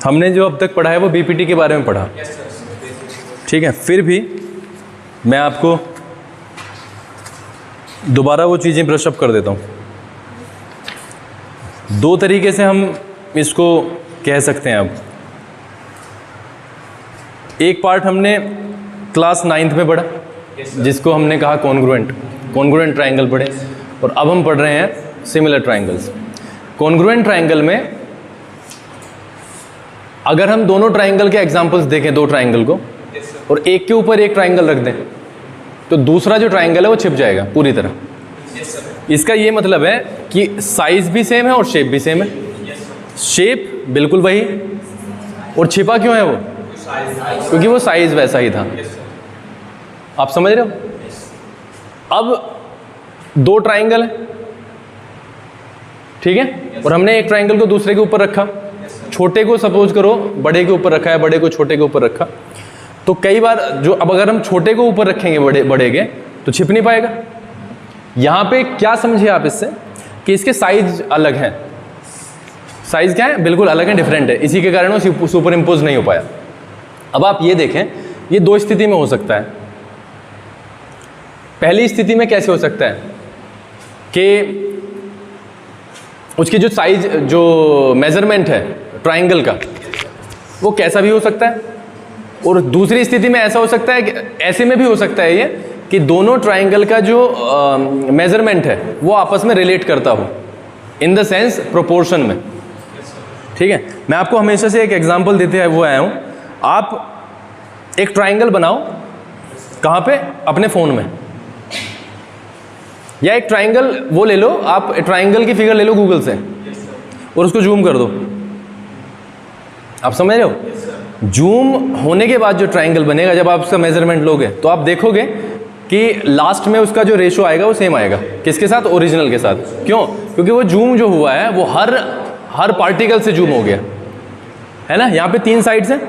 हमने जो अब तक पढ़ा है वो बीपीटी के बारे में पढ़ा, ठीक है। फिर भी मैं आपको दोबारा वो चीज़ें ब्रश अप कर देता हूँ। दो तरीके से हम इसको कह सकते हैं। अब एक पार्ट हमने क्लास 9th में पढ़ा जिसको हमने कहा कॉन्ग्रुएंट ट्रायंगल पढ़े, और अब हम पढ़ रहे हैं सिमिलर ट्रायंगल्स। कॉन्ग्रुएंट ट्रायंगल में अगर हम दोनों ट्रायंगल के एग्जांपल्स देखें, दो ट्रायंगल को, और एक के ऊपर एक ट्रायंगल रख दें, तो दूसरा जो ट्रायंगल है वो छिप जाएगा पूरी तरह। इसका ये मतलब है कि साइज भी सेम है और शेप भी सेम है। शेप बिल्कुल वही, और छिपा क्यों है वो? क्योंकि वो साइज वैसा ही था। आप समझ रहे हो? अब दो ट्रायंगल है, ठीक है, और हमने एक ट्रायंगल को दूसरे के ऊपर रखा। छोटे को सपोज करो बड़े के ऊपर रखा है, बड़े को छोटे के ऊपर रखा, तो कई बार जो अब अगर हम छोटे को ऊपर रखेंगे बड़े के, तो छिप नहीं पाएगा। यहाँ पे क्या समझिए आप इससे कि इसके साइज अलग हैं। साइज क्या है? बिल्कुल अलग है, डिफरेंट है। इसी के कारण वो सुपर इम्पोज नहीं हो पाया। अब आप ये देखें, ये दो स्थिति में हो सकता है। पहली स्थिति में कैसे हो सकता है कि उसकी जो साइज, जो मेजरमेंट है ट्रायंगल का, वो कैसा भी हो सकता है। और दूसरी स्थिति में ऐसा हो सकता है कि ऐसे में भी हो सकता है ये कि दोनों ट्रायंगल का जो मेजरमेंट है वो आपस में रिलेट करता हो, इन द सेंस प्रोपोर्शन में, ठीक है। मैं आपको हमेशा से एक एग्जांपल देते हुए आया हूँ। आप एक ट्रायंगल बनाओ, कहाँ पे? अपने फ़ोन में। या एक ट्रायंगल वो ले लो, आप ट्रायंगल की फिगर ले लो गूगल से और उसको जूम कर दो। आप समझ रहे हो? जूम होने के बाद जो ट्रायंगल बनेगा, जब आप उसका मेजरमेंट लोगे, तो आप देखोगे कि लास्ट में उसका जो रेशो आएगा वो सेम आएगा। किसके साथ? ओरिजिनल के साथ। क्यों? क्योंकि वो जूम जो हुआ है वो हर पार्टिकल से जूम हो गया है ना। यहाँ पे 3 साइड्स हैं,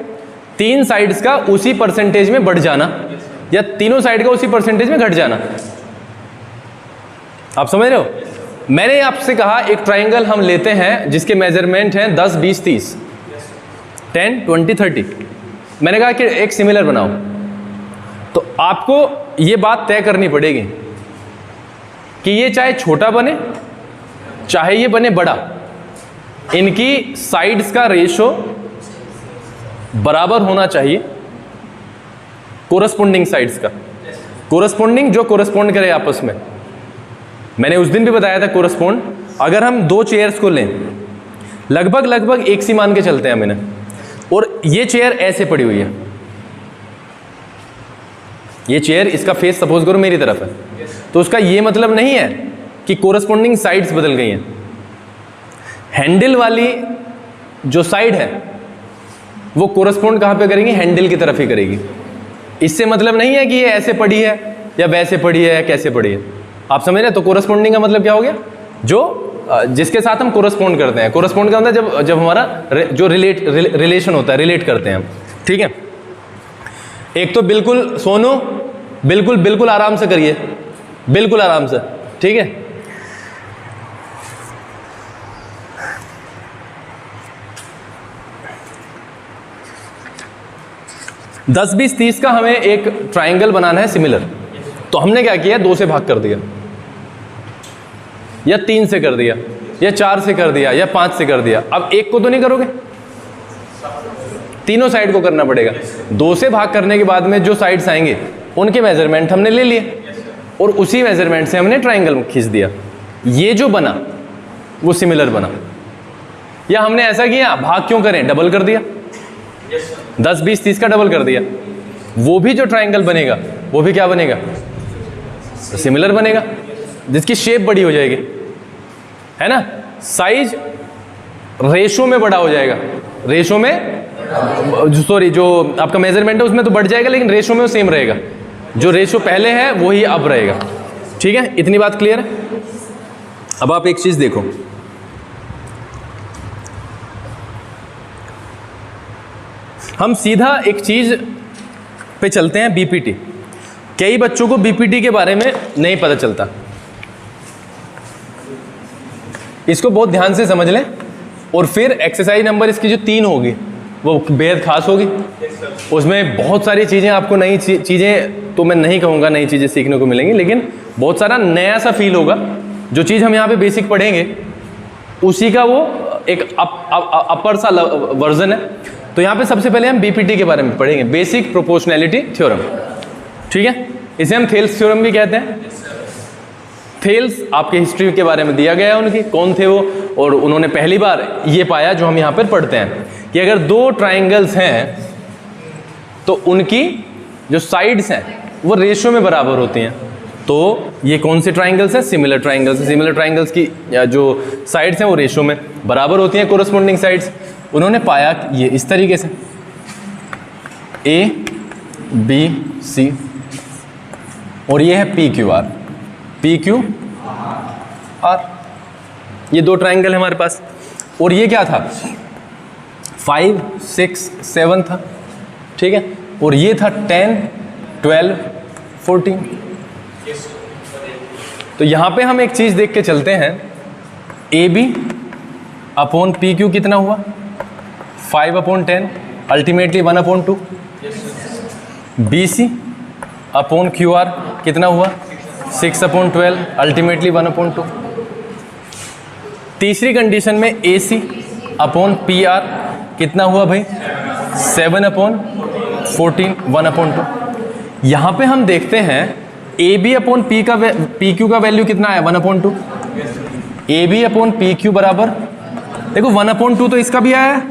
3 साइड्स का उसी परसेंटेज में बढ़ जाना, या तीनों साइड का उसी परसेंटेज में घट जाना। आप समझ रहे हो? मैंने आपसे कहा एक ट्रायंगल हम लेते हैं जिसके मेजरमेंट हैं 10, 20, 30, 10, 20, 30। मैंने कहा कि एक सिमिलर बनाओ, तो आपको ये बात तय करनी पड़ेगी कि ये चाहे छोटा बने चाहे ये बने बड़ा, इनकी साइड्स का रेशो बराबर होना चाहिए। कोरस्पोंडिंग साइड्स का, कोरस्पोंडिंग जो कोरस्पोंड करे आपस में। मैंने उस दिन भी बताया था कोरस्पोंड। अगर हम दो चेयर्स को लें, लगभग एक सी मान के चलते हैं मैंने, और ये चेयर ऐसे पड़ी हुई है, ये चेयर, इसका फेस सपोज करो मेरी तरफ है, तो उसका ये मतलब नहीं है कि कोरस्पोंडिंग साइड्स बदल गई हैं। हैंडल वाली जो साइड है वो कोरस्पोंड कहाँ पे करेंगी? हैंडल की तरफ ही करेगी। इससे मतलब नहीं है कि ये ऐसे पड़ी है या वैसे पड़ी है या कैसे पड़ी है। आप समझ रहे हैं? तो कोरस्पोंडिंग का मतलब क्या हो गया? जो जिसके साथ हम कोरस्पोंड करते हैं। कोरस्पोंड का मतलब जब हमारा जो रिलेशन होता है, रिलेट करते हैं हम, ठीक है। एक तो बिल्कुल सोनो, बिल्कुल आराम से करिए, बिल्कुल आराम से, ठीक है। दस 20 30 का हमें एक ट्रायंगल बनाना है सिमिलर। तो हमने क्या किया? 2 से भाग कर दिया, या 3 से कर दिया, या 4 से कर दिया, या 5 से कर दिया। अब एक को तो नहीं करोगे, तीनों साइड को करना पड़ेगा। 2 से भाग करने के बाद में जो साइड्स आएंगे उनके मेजरमेंट हमने ले लिए, और उसी मेजरमेंट से हमने ट्रायंगल खींच दिया। ये जो बना वो सिमिलर बना। या हमने ऐसा किया, भाग क्यों करें, डबल कर दिया, 10 20 30 का डबल कर दिया। वो भी जो ट्रायंगल बनेगा वो भी क्या बनेगा? सिमिलर बनेगा, जिसकी शेप बड़ी हो जाएगी, है ना। साइज रेशो में बड़ा हो जाएगा, रेशो में, सॉरी, जो आपका मेजरमेंट है उसमें तो बढ़ जाएगा, लेकिन रेशो में वो सेम रहेगा। जो रेशो पहले है वही अब रहेगा, ठीक है। इतनी बात क्लियर है? अब आप एक चीज देखो, हम सीधा एक चीज पे चलते हैं, बीपीटी। कई बच्चों को बीपीटी के बारे में नहीं पता चलता, इसको बहुत ध्यान से समझ लें। और फिर एक्सरसाइज नंबर इसकी जो 3 होगी, वो बेहद खास होगी। उसमें बहुत सारी चीज़ें, आपको नई चीज़ें तो मैं नहीं कहूँगा नई चीज़ें सीखने को मिलेंगी, लेकिन बहुत सारा नया सा फील होगा। जो चीज़ हम यहाँ पे बेसिक पढ़ेंगे उसी का वो एक अपर सा वर्जन है। तो यहाँ पे सबसे पहले हम बीपीटी के बारे में पढ़ेंगे, बेसिक प्रोपोर्शनैलिटी थ्योरम, ठीक है। इसे हम थेल्स थ्योरम भी कहते हैं। थेल्स आपके हिस्ट्री के बारे में दिया गया है, उनकी कौन थे वो, और उन्होंने पहली बार ये पाया जो हम यहाँ पर पढ़ते हैं कि अगर दो ट्राइंगल्स हैं तो उनकी जो साइड्स हैं वो रेशियो में बराबर होती हैं। तो ये कौन से ट्राइंगल्स हैं? Similar triangles. सिमिलर ट्राइंगल्स की जो साइड्स हैं वो रेशियो में बराबर होती हैं, कोरस्पॉन्डिंग साइड्स। उन्होंने पाया ये इस तरीके से ए बी सी, और ये है P Q are, P Q are. ये दो ट्राइंगल है हमारे पास, और ये क्या था 5 6 7 था, ठीक है। और ये था 10 12 14। तो यहाँ पे हम एक चीज़ देख के चलते हैं, A B upon P Q कितना हुआ 5/10, ultimately 1/2। B C upon Q R कितना हुआ 6/12, अल्टीमेटली 1/2। तीसरी कंडीशन में A C upon P R कितना हुआ भाई 7/14, 1/2। यहाँ पे हम देखते हैं A B upon P Q का वैल्यू कितना है 1/2। A B upon P Q बराबर, देखो 1/2 तो इसका भी आया है,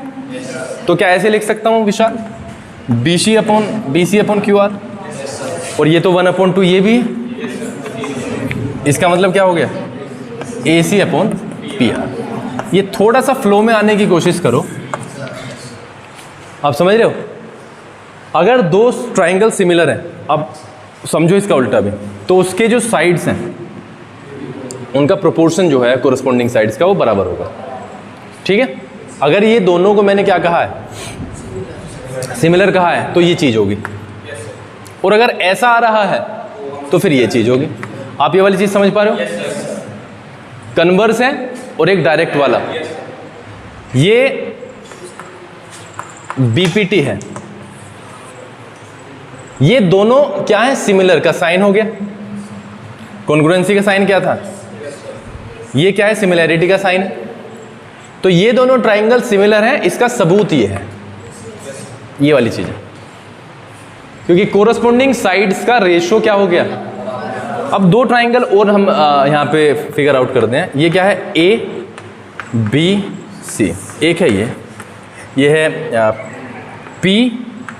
तो क्या ऐसे लिख सकता हूँ Vishal, B C upon Q R, और ये तो 1/2 ये भी है। इसका मतलब क्या हो गया ए सी अपॉन पी आर। ये थोड़ा सा फ्लो में आने की कोशिश करो, आप समझ रहे हो। अगर दो ट्राइंगल सिमिलर हैं, अब समझो इसका उल्टा भी, तो उसके जो साइड्स हैं उनका प्रोपोर्शन जो है कोरस्पॉन्डिंग साइड्स का वो बराबर होगा, ठीक है। अगर ये दोनों को मैंने क्या कहा है सिमिलर कहा है तो ये चीज़ होगी, और अगर ऐसा आ रहा है तो फिर ये चीज़ होगी। आप ये वाली चीज़ समझ पा रहे हो, कन्वर्स है और एक डायरेक्ट वाला, ये बीपीटी है। ये दोनों क्या है सिमिलर का साइन हो गया, कॉन्ग्रुएंसी का साइन क्या था, ये क्या है सिमिलैरिटी का साइन है। तो ये दोनों ट्राइंगल सिमिलर हैं, इसका सबूत ये है, ये वाली चीज़ है, क्योंकि कोरस्पॉन्डिंग साइड्स का रेशियो क्या हो गया। अब दो ट्राइंगल और हम यहाँ पे फिगर आउट करते हैं। ये क्या है ए बी सी, एक है ये है पी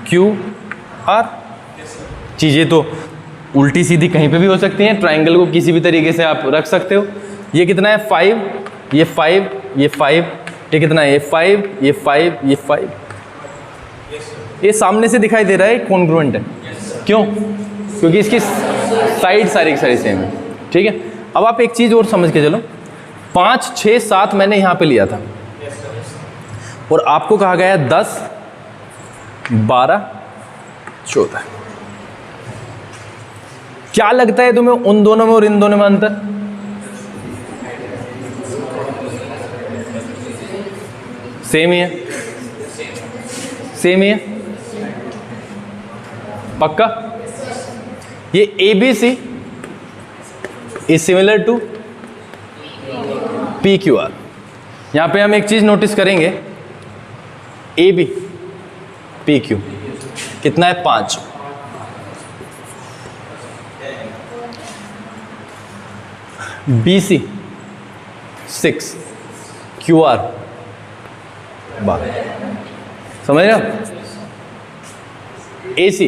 क्यू आर। चीज़ें तो उल्टी सीधी कहीं पे भी हो सकती हैं, ट्राइंगल को किसी भी तरीके से आप रख सकते हो। ये कितना है 5, ये 5, ये 5, ये कितना है ये 5, ये 5, ये 5। ये सामने से दिखाई दे रहा है कॉन्ग्रुएंट है, क्यों? क्योंकि इसकी साइड सारी सेम है, ठीक है। अब आप एक चीज़ और समझ के चलो, 5 6 7 मैंने यहाँ पे लिया था, और आपको कहा गया 10 12 14। क्या लगता है तुम्हें उन दोनों में और इन दोनों में अंतर? सेम ही है, सेम ही है, पक्का। ये A B C is similar to P Q R. यहां पे हम एक चीज नोटिस करेंगे, ए बी पी क्यू कितना है 5, बी सी 6, क्यू आर 12। समझ रहे हो? ए सी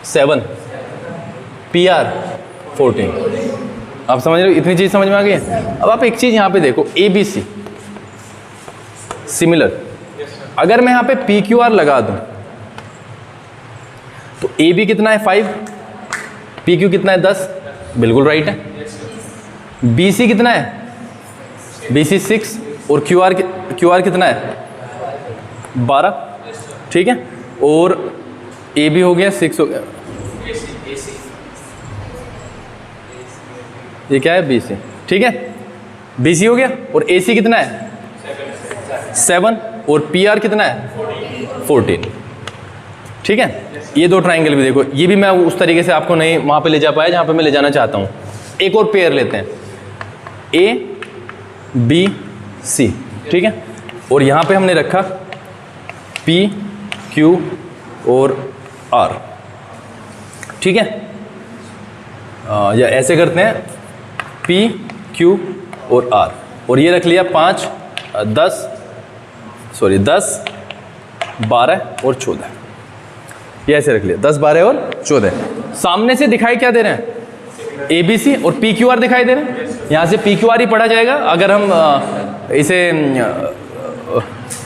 7, पी आर 14। आप समझ रहे हो? इतनी चीज समझ में आ गई है। अब आप एक चीज यहां पे देखो, ए बी सी सिमिलर, अगर मैं यहां पे पी क्यू आर लगा दूं तो ए बी कितना है 5, पी क्यू कितना है 10, बिल्कुल राइट है। बी सी कितना है, बी सी 6, और क्यू आर कितना है 12, ठीक है। और ए बी हो गया 6 हो गया, ये क्या है बी सी, ठीक है। बी सी हो गया, और ए सी कितना है 7, और पी आर कितना है 14। ठीक है, ये दो ट्राइंगल भी देखो, ये भी मैं उस तरीके से आपको नहीं वहाँ पे ले जा पाया जहाँ पे मैं ले जाना चाहता हूँ। एक और पेयर लेते हैं ए बी सी, ठीक है, और यहाँ पे हमने रखा पी क्यू और आर, ठीक है, या ऐसे करते हैं पी क्यू और आर, और ये रख लिया 5 10 12 और 14, ये ऐसे रख लिया 10 12 और 14। सामने से दिखाई क्या दे रहे हैं ए बी सी और पी क्यू आर दिखाई दे रहे हैं, यहाँ से पी क्यू आर ही पढ़ा जाएगा अगर हम इसे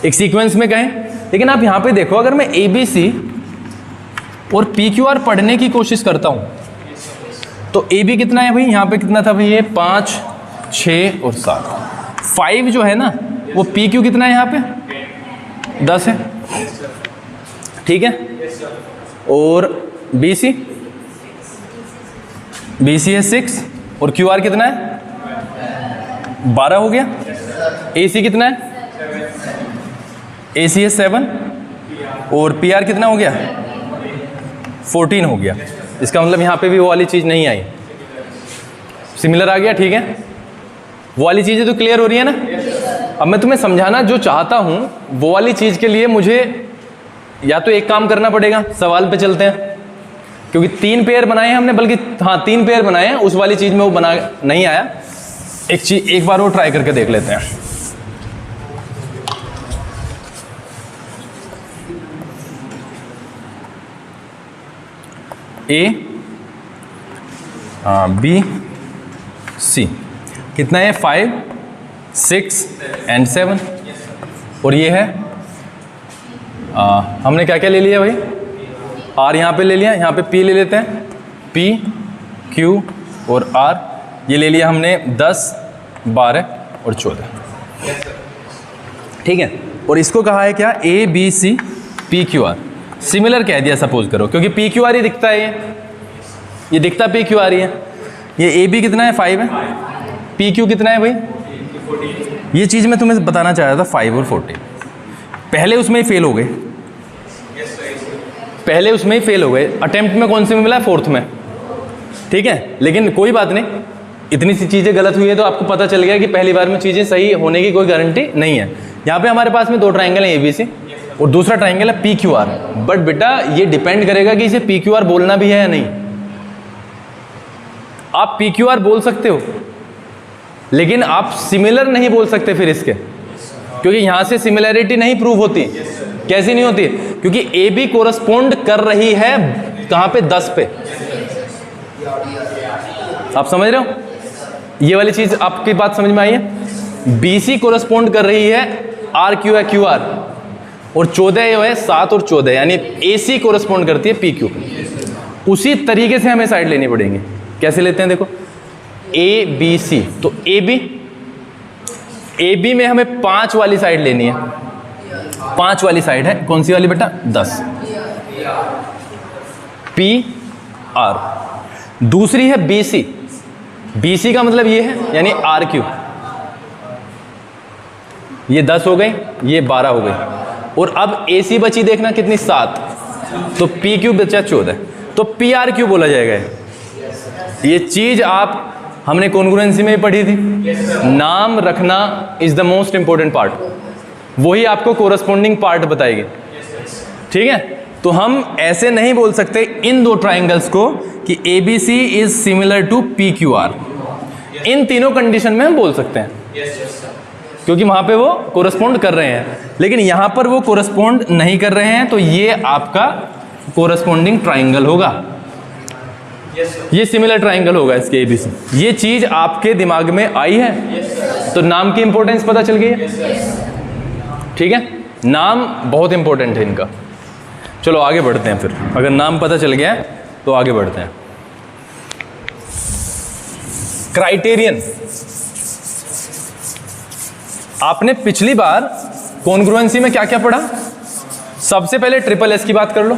एक सीक्वेंस में कहें। लेकिन आप यहाँ पे देखो, अगर मैं ए बी सी और पी क्यू आर पढ़ने की कोशिश करता हूँ तो ए बी कितना है भाई, यहाँ पे कितना था भाई, ये 5 6 और 7, 5 जो है ना वो पी क्यू कितना है यहाँ पे 10 है, ठीक है, और बी सी है 6 और क्यू आर कितना है 12 हो गया, ए सी कितना है ए सी है 7 और पी आर कितना हो गया 14 हो गया। इसका मतलब यहाँ पे भी वो वाली चीज़ नहीं आई, सिमिलर आ गया, ठीक है, वो वाली चीज़ें तो क्लियर हो रही है ना। अब मैं तुम्हें समझाना जो चाहता हूँ वो वाली चीज़ के लिए मुझे या तो एक काम करना पड़ेगा, सवाल पे चलते हैं, क्योंकि 3 पेयर बनाए हैं हमने, बल्कि हाँ 3 पेयर बनाए हैं, उस वाली चीज़ में वो बना नहीं आया। एक बार वो ट्राई करके देख लेते हैं। ए बी सी कितना है 5 6 एंड 7, और ये है हमने क्या क्या ले लिया भाई, आर यहाँ पे ले लिया, यहाँ पे पी ले लेते हैं, पी क्यू और आर ये ले लिया हमने 10 12 और 14, ठीक है, और इसको कहा है क्या A B C P Q R, similar कह दिया सपोज करो, क्योंकि पी क्यू आर ही दिखता है, ये दिखता पी क्यू आर ही है। ये ए बी कितना है 5 है, पी क्यू कितना है भाई, ये चीज़ मैं तुम्हें बताना चाह रहा था 5 और 14, पहले उसमें ही फेल हो गए, पहले उसमें ही फेल हो गए, अटेम्प्ट में कौन से में मिला 4th में, ठीक है, लेकिन कोई बात नहीं, इतनी सी चीज़ें गलत हुई है तो आपको पता चल गया कि पहली बार में चीज़ें सही होने की कोई गारंटी नहीं है। यहाँ पे हमारे पास में 2 ट्राइंगल हैं ए बी सी और दूसरा ट्राइंगल है पी क्यू आर, बट बेटा ये डिपेंड करेगा कि इसे पी क्यू आर बोलना भी है या नहीं। आप पी क्यू आर बोल सकते हो लेकिन आप सिमिलर नहीं बोल सकते फिर इसके, क्योंकि यहां से सिमिलैरिटी नहीं प्रूव होती। कैसी नहीं होती, क्योंकि ए बी कोरस्पोंड कर रही है कहां पे 10 पे, आप समझ रहे हो, ये वाली चीज आपकी बात समझ में आई है। बी सी कोरस्पोंड कर रही है आर क्यू है क्यू आर, और 14 ये है 7 और 14, यानी ए सी कोरस्पोंड करती है पी क्यू पे। उसी तरीके से हमें साइड लेनी पड़ेंगे। कैसे लेते हैं देखो, ए बी सी, तो ए बी में हमें 5 वाली साइड लेनी है, 5 वाली साइड है, कौन सी वाली बेटा 10, पी आर। दूसरी है बी सी, बी सी का मतलब ये है यानी आर क्यू, ये 10 हो गई, ये 12 हो गई, और अब ए सी बची देखना कितनी 7, तो पी क्यू बचा 14, तो पी आर क्यू बोला जाएगा। ये चीज आप हमने कॉन्ग्रुएंसी में भी पढ़ी थी। नाम रखना is the most important part, वही आपको कोरस्पोंडिंग पार्ट बताएगी, ठीक है। तो हम ऐसे नहीं बोल सकते इन 2 ट्राइंगल्स को कि A B C is similar to P Q R, इन तीनों कंडीशन में हम बोल सकते हैं क्योंकि वहां पे वो कोरस्पोंड कर रहे हैं, लेकिन यहां पर वो कोरस्पोंड नहीं कर रहे हैं, तो ये आपका कोरस्पोंडिंग ट्राइंगल होगा, ये सिमिलर ट्राइंगल होगा इसके एबीसी। ये चीज आपके दिमाग में आई है, तो नाम की इंपॉर्टेंस पता चल गई है, ठीक है, नाम बहुत इंपॉर्टेंट है इनका। चलो आगे बढ़ते हैं फिर, अगर नाम पता चल गया है तो आगे बढ़ते हैं। क्राइटेरियन, आपने पिछली बार कॉन्ग्रुएंसी में क्या क्या पढ़ा, सबसे पहले ट्रिपल एस की बात कर लो।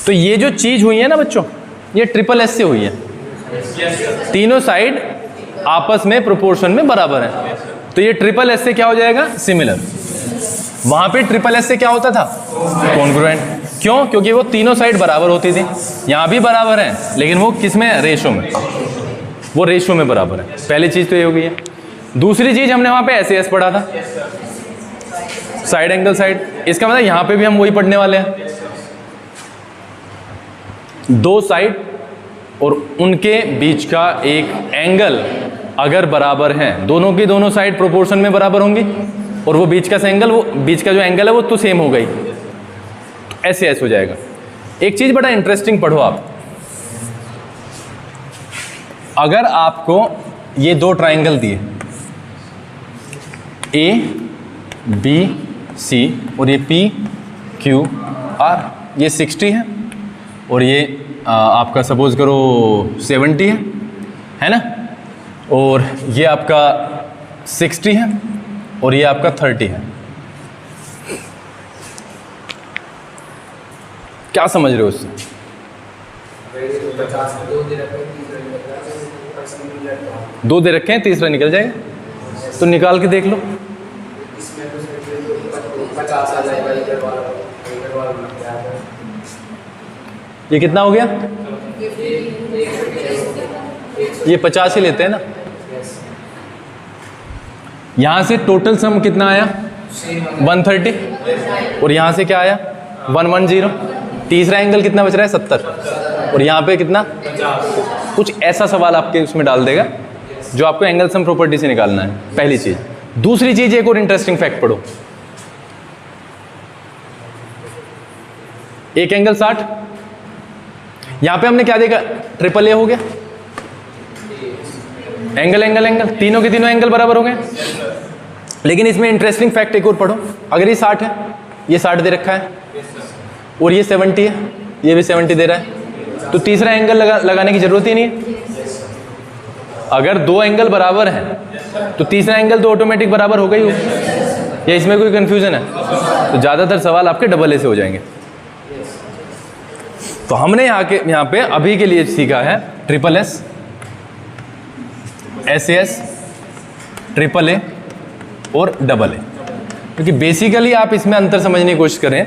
तो ये जो चीज हुई है ना बच्चों, ये ट्रिपल एस से हुई है, तीनों साइड आपस में प्रोपोर्शन में बराबर है, तो ये ट्रिपल एस से क्या हो जाएगा, सिमिलर। वहां पे ट्रिपल एस से क्या होता था, कॉन्ग्रुएंट। क्यों? क्योंकि वो तीनों साइड बराबर होती थी। यहां भी बराबर है, लेकिन वो किस में, रेशो में, वो रेशो में बराबर है। पहली चीज तो ये हो गई है। दूसरी चीज हमने वहां पे एस एस पढ़ा था, साइड एंगल साइड। इसका मतलब यहां पे भी हम वही पढ़ने वाले हैं। दो साइड और उनके बीच का एक एंगल अगर बराबर है, दोनों की दोनों साइड प्रोपोर्शन में बराबर होंगी, और वो बीच का एंगल, वो बीच का जो एंगल है वो तो सेम हो गई, तो ऐसे ऐसे हो जाएगा। एक चीज बड़ा इंटरेस्टिंग पढ़ो आप, अगर आपको ये दो ट्राइंगल दिए ए बी सी और ये पी क्यू आर, ये 60 है और ये आपका सपोज करो 70 है ना, और ये आपका 60 है और ये आपका 30 है। क्या समझ रहे हो उससे? दो दे रखे हैं, तीसरा निकल जाएगा, तो निकाल के देख लो। ये कितना हो गया? ये 50 ही लेते हैं ना। यहां से टोटल सम कितना आया? 130, और यहां से क्या आया? 110। तीसरा एंगल कितना बच रहा है? 70, और यहां पे कितना? कुछ ऐसा सवाल आपके उसमें डाल देगा जो आपको एंगल सम प्रॉपर्टी से निकालना है, पहली चीज। दूसरी चीज, एक और इंटरेस्टिंग फैक्ट पढ़ो। एक एंगल 60, यहां पे हमने क्या देखा? ट्रिपल ए हो गया, एंगल एंगल एंगल, तीनों के तीनों एंगल बराबर हो गए। लेकिन इसमें इंटरेस्टिंग फैक्ट एक और पढ़ो। अगर ये 60 है, ये 60 दे रखा है, और ये 70 है, ये भी 70 दे रहा है, तो तीसरा एंगल लगाने की जरूरत ही नहीं है। अगर दो एंगल बराबर हैं तो तीसरा एंगल तो ऑटोमेटिक बराबर होगा ही होगा। या इसमें कोई कंफ्यूजन है? तो ज्यादातर सवाल आपके डबल ए से हो जाएंगे। तो हमने यहाँ पे अभी के लिए सीखा है triple S, S S, triple A और डबल ए। क्योंकि बेसिकली आप इसमें अंतर समझने की कोशिश करें,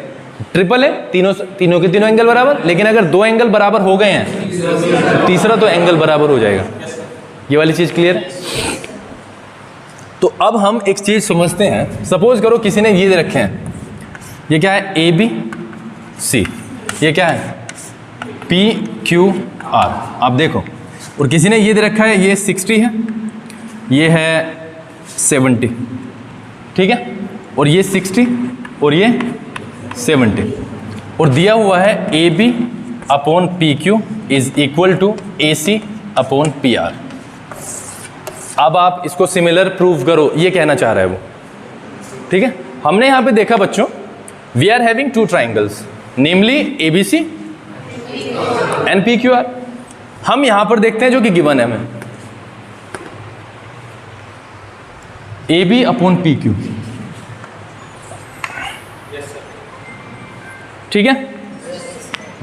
ट्रिपल ए तीनों के तीनों एंगल बराबर, लेकिन अगर दो एंगल बराबर हो गए हैं तो तीसरा तो एंगल बराबर हो जाएगा। ये वाली चीज क्लियर है? तो अब हम एक चीज समझते हैं। सपोज करो किसी ने ये दे रखे हैं, ये क्या है? ए बी सी, ये क्या है? P Q are. आप देखो, और किसी ने ये दे रखा है, ये 60 है, ये है 70, ठीक है, और ये 60 और ये 70, और दिया हुआ है A B upon P Q is equal to A C upon P R. अब आप इसको सिमिलर प्रूव करो, ये कहना चाह रहा है वो, ठीक है। हमने यहां पे देखा बच्चों, we are having two triangles, namely A B C and P Q R. हम यहां पर देखते हैं जो कि गिवन है हमें, A B upon P Q, ठीक है।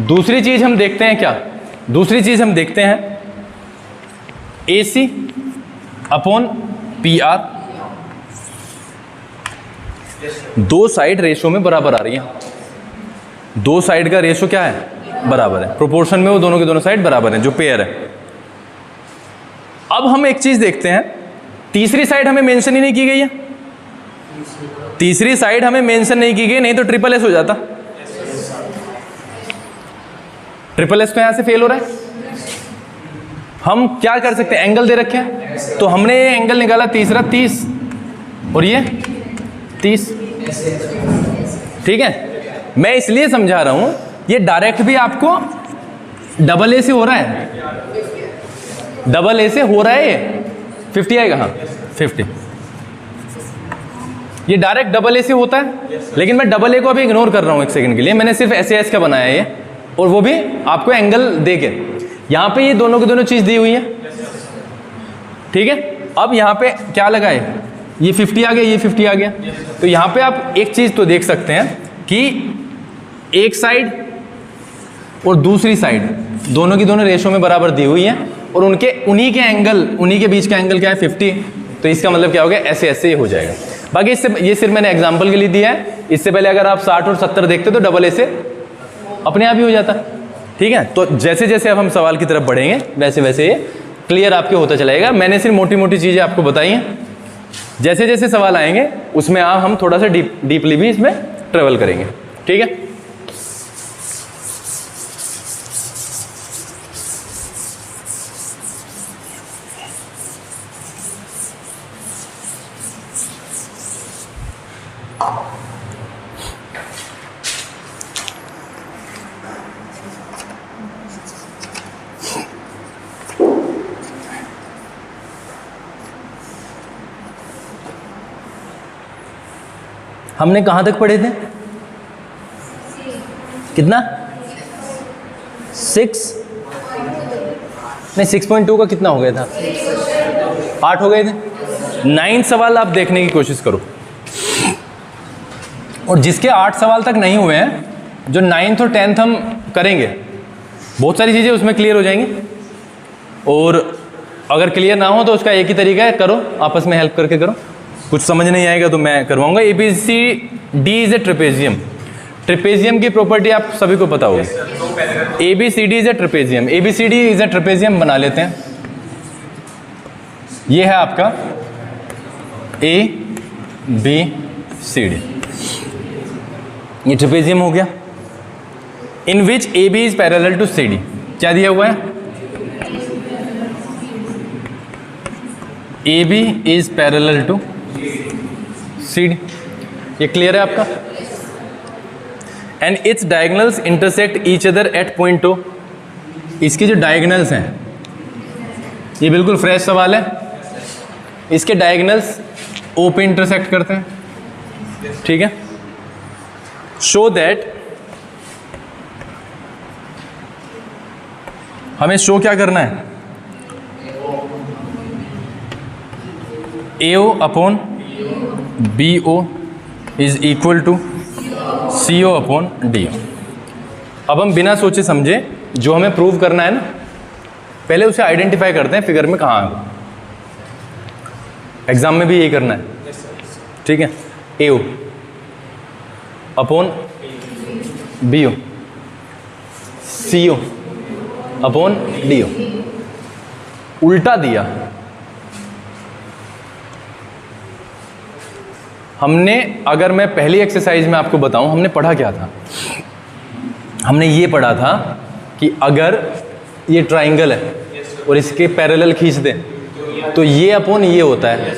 दूसरी चीज हम देखते हैं क्या? दूसरी चीज हम देखते हैं ए सी अपॉन पी आर। दो साइड रेशो में बराबर आ रही है, दो साइड का रेशो क्या है? बराबर है, प्रोपोर्शन में वो दोनों के दोनों साइड बराबर हैं, जो पेयर है। अब हम एक चीज देखते हैं, तीसरी साइड हमें मेंशन ही नहीं की गई है। तीसरी साइड हमें मेंशन नहीं की गई, नहीं तो ट्रिपल एस हो जाता। ट्रिपल एस तो यहां से फेल हो रहा है। हम क्या कर सकते हैं? एंगल दे रखे हैं, तो हमने ये एंगल निकाला तीसरा 30 और ये 30, ठीक है। मैं इसलिए समझा रहा हूं, ये डायरेक्ट भी आपको डबल ए से हो रहा है, डबल ए से हो रहा है। ये 50 आएगा, हाँ 50, ये डायरेक्ट डबल ए से होता है। लेकिन मैं डबल ए को अभी इग्नोर कर रहा हूं एक सेकंड के लिए, मैंने सिर्फ एस एस का बनाया है ये, और वो भी आपको एंगल देके। यहां पे ये दोनों की दोनों चीज दी हुई है, ठीक है। अब यहां पे क्या लगाए? ये 50 आ गया, ये 50 आ गया। तो यहां पे आप एक चीज तो देख सकते हैं कि एक साइड और दूसरी साइड दोनों की दोनों रेशो में बराबर दी हुई है, और उन्हीं के बीच का एंगल क्या है? 50। तो इसका मतलब क्या हो गया? ऐसे ऐसे हो जाएगा। बाकी इससे ये सिर्फ मैंने एग्जांपल के लिए दिया है, इससे पहले अगर आप 60 और 70 देखते तो डबल ए से अपने आप ही हो जाता। ठीक है, तो जैसे जैसे अब हम सवाल की तरफ बढ़ेंगे वैसे वैसे ये क्लियर आपके होता चलाएगा। मैंने सिर्फ मोटी मोटी चीज़ें आपको बताई हैं, जैसे जैसे सवाल आएंगे उसमें आप हम थोड़ा सा डीपली भी इसमें ट्रेवल करेंगे। ठीक है, हमने कहाँ तक पढ़े थे? कितना? 6 नहीं 6.2 का कितना हो गया था? 8 हो गए थे। 9 सवाल आप देखने की कोशिश करो, और जिसके 8 सवाल तक नहीं हुए हैं, जो 9th और 10th हम करेंगे, बहुत सारी चीज़ें उसमें क्लियर हो जाएंगी। और अगर क्लियर ना हो तो उसका एक ही तरीका है, करो आपस में हेल्प करके करो। कुछ समझ नहीं आएगा तो मैं करवाऊंगा। ABCD is a trapezium. Trapezium की प्रॉपर्टी आप सभी को पता होगी। ABCD is a trapezium. ABCD is a trapezium बना लेते हैं। ये है आपका ABCD, ये ट्रेपेजियम हो गया। In which AB is parallel to CD। क्या दिया हुआ है? AB is parallel to CD। ये क्लियर है आपका? And its diagonals intersect each other at point O। इसके जो डायगोनल्स हैं, ये बिल्कुल फ्रेश सवाल है, इसके डायगोनल्स O पे इंटरसेक्ट करते हैं। ठीक है, शो दैट, हमें शो क्या करना है? AO upon BO is equal to CO upon DO। अब हम बिना सोचे समझे जो हमें प्रूव करना है ना, पहले उसे आइडेंटिफाई करते हैं फिगर में कहाँ है। एग्जाम में भी यही करना है। ठीक है, AO upon BO, CO upon DO। उल्टा दिया हमने। अगर मैं पहली एक्सरसाइज में आपको बताऊं, हमने पढ़ा क्या था? हमने ये पढ़ा था कि अगर ये ट्राइंगल है और इसके पैरेलल खींच दें तो ये अपॉन ये होता है,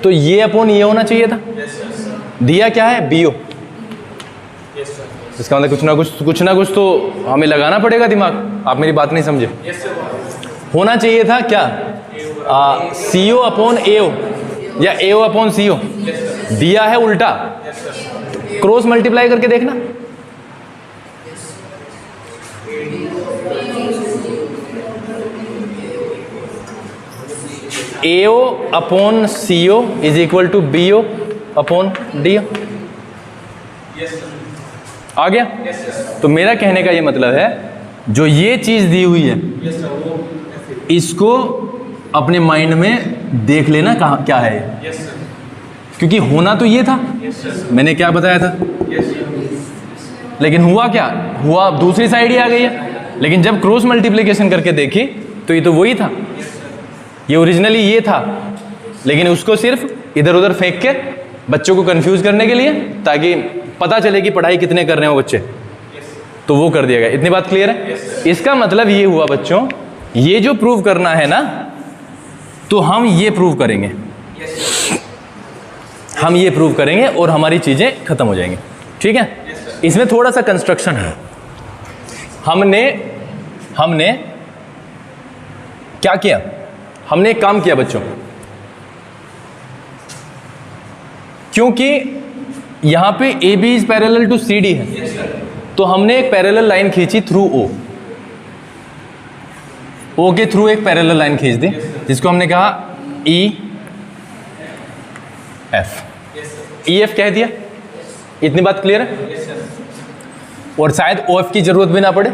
तो ये अपॉन ये होना चाहिए था। दिया क्या है? BO। इसका मतलब कुछ ना कुछ तो हमें लगाना पड़ेगा दिमाग। आप मेरी बात नहीं समझे। होना चाहिए था क्या? CO अपॉन AO या AO अपॉन CO। दिया है उल्टा, क्रॉस मल्टीप्लाई करके देखना। AO upon CO is equal to BO upon DO। आ गया? तो मेरा कहने का ये मतलब है, जो ये चीज दी हुई है इसको अपने माइंड में देख लेना कहाँ क्या है ये। क्योंकि होना तो ये था, मैंने क्या बताया था, लेकिन हुआ क्या? हुआ दूसरी साइड ही आ गई है। लेकिन जब क्रॉस मल्टीप्लिकेशन करके देखी तो ये तो वही था, ये ओरिजिनली ये था, लेकिन उसको सिर्फ इधर उधर फेंक के बच्चों को कंफ्यूज करने के लिए, ताकि पता चले कि पढ़ाई कितने कर रहे हो बच्चे, तो वो कर दिया गया। इतनी बात क्लियर है? इसका मतलब ये हुआ बच्चों, ये जो प्रूव करना है ना, तो हम ये प्रूव करेंगे, हम ये प्रूव करेंगे और हमारी चीज़ें खत्म हो जाएंगी। ठीक है, इसमें थोड़ा सा कंस्ट्रक्शन है। हमने क्या किया? हमने एक काम किया बच्चों, क्योंकि यहां पे AB is parallel to CD है, तो हमने एक पैरेलल लाइन खींची थ्रू O के थ्रू एक पैरेलल लाइन खींच दी, जिसको हमने कहा EF कह दिया। इतनी बात क्लियर है? और शायद OF की जरूरत भी ना पड़े।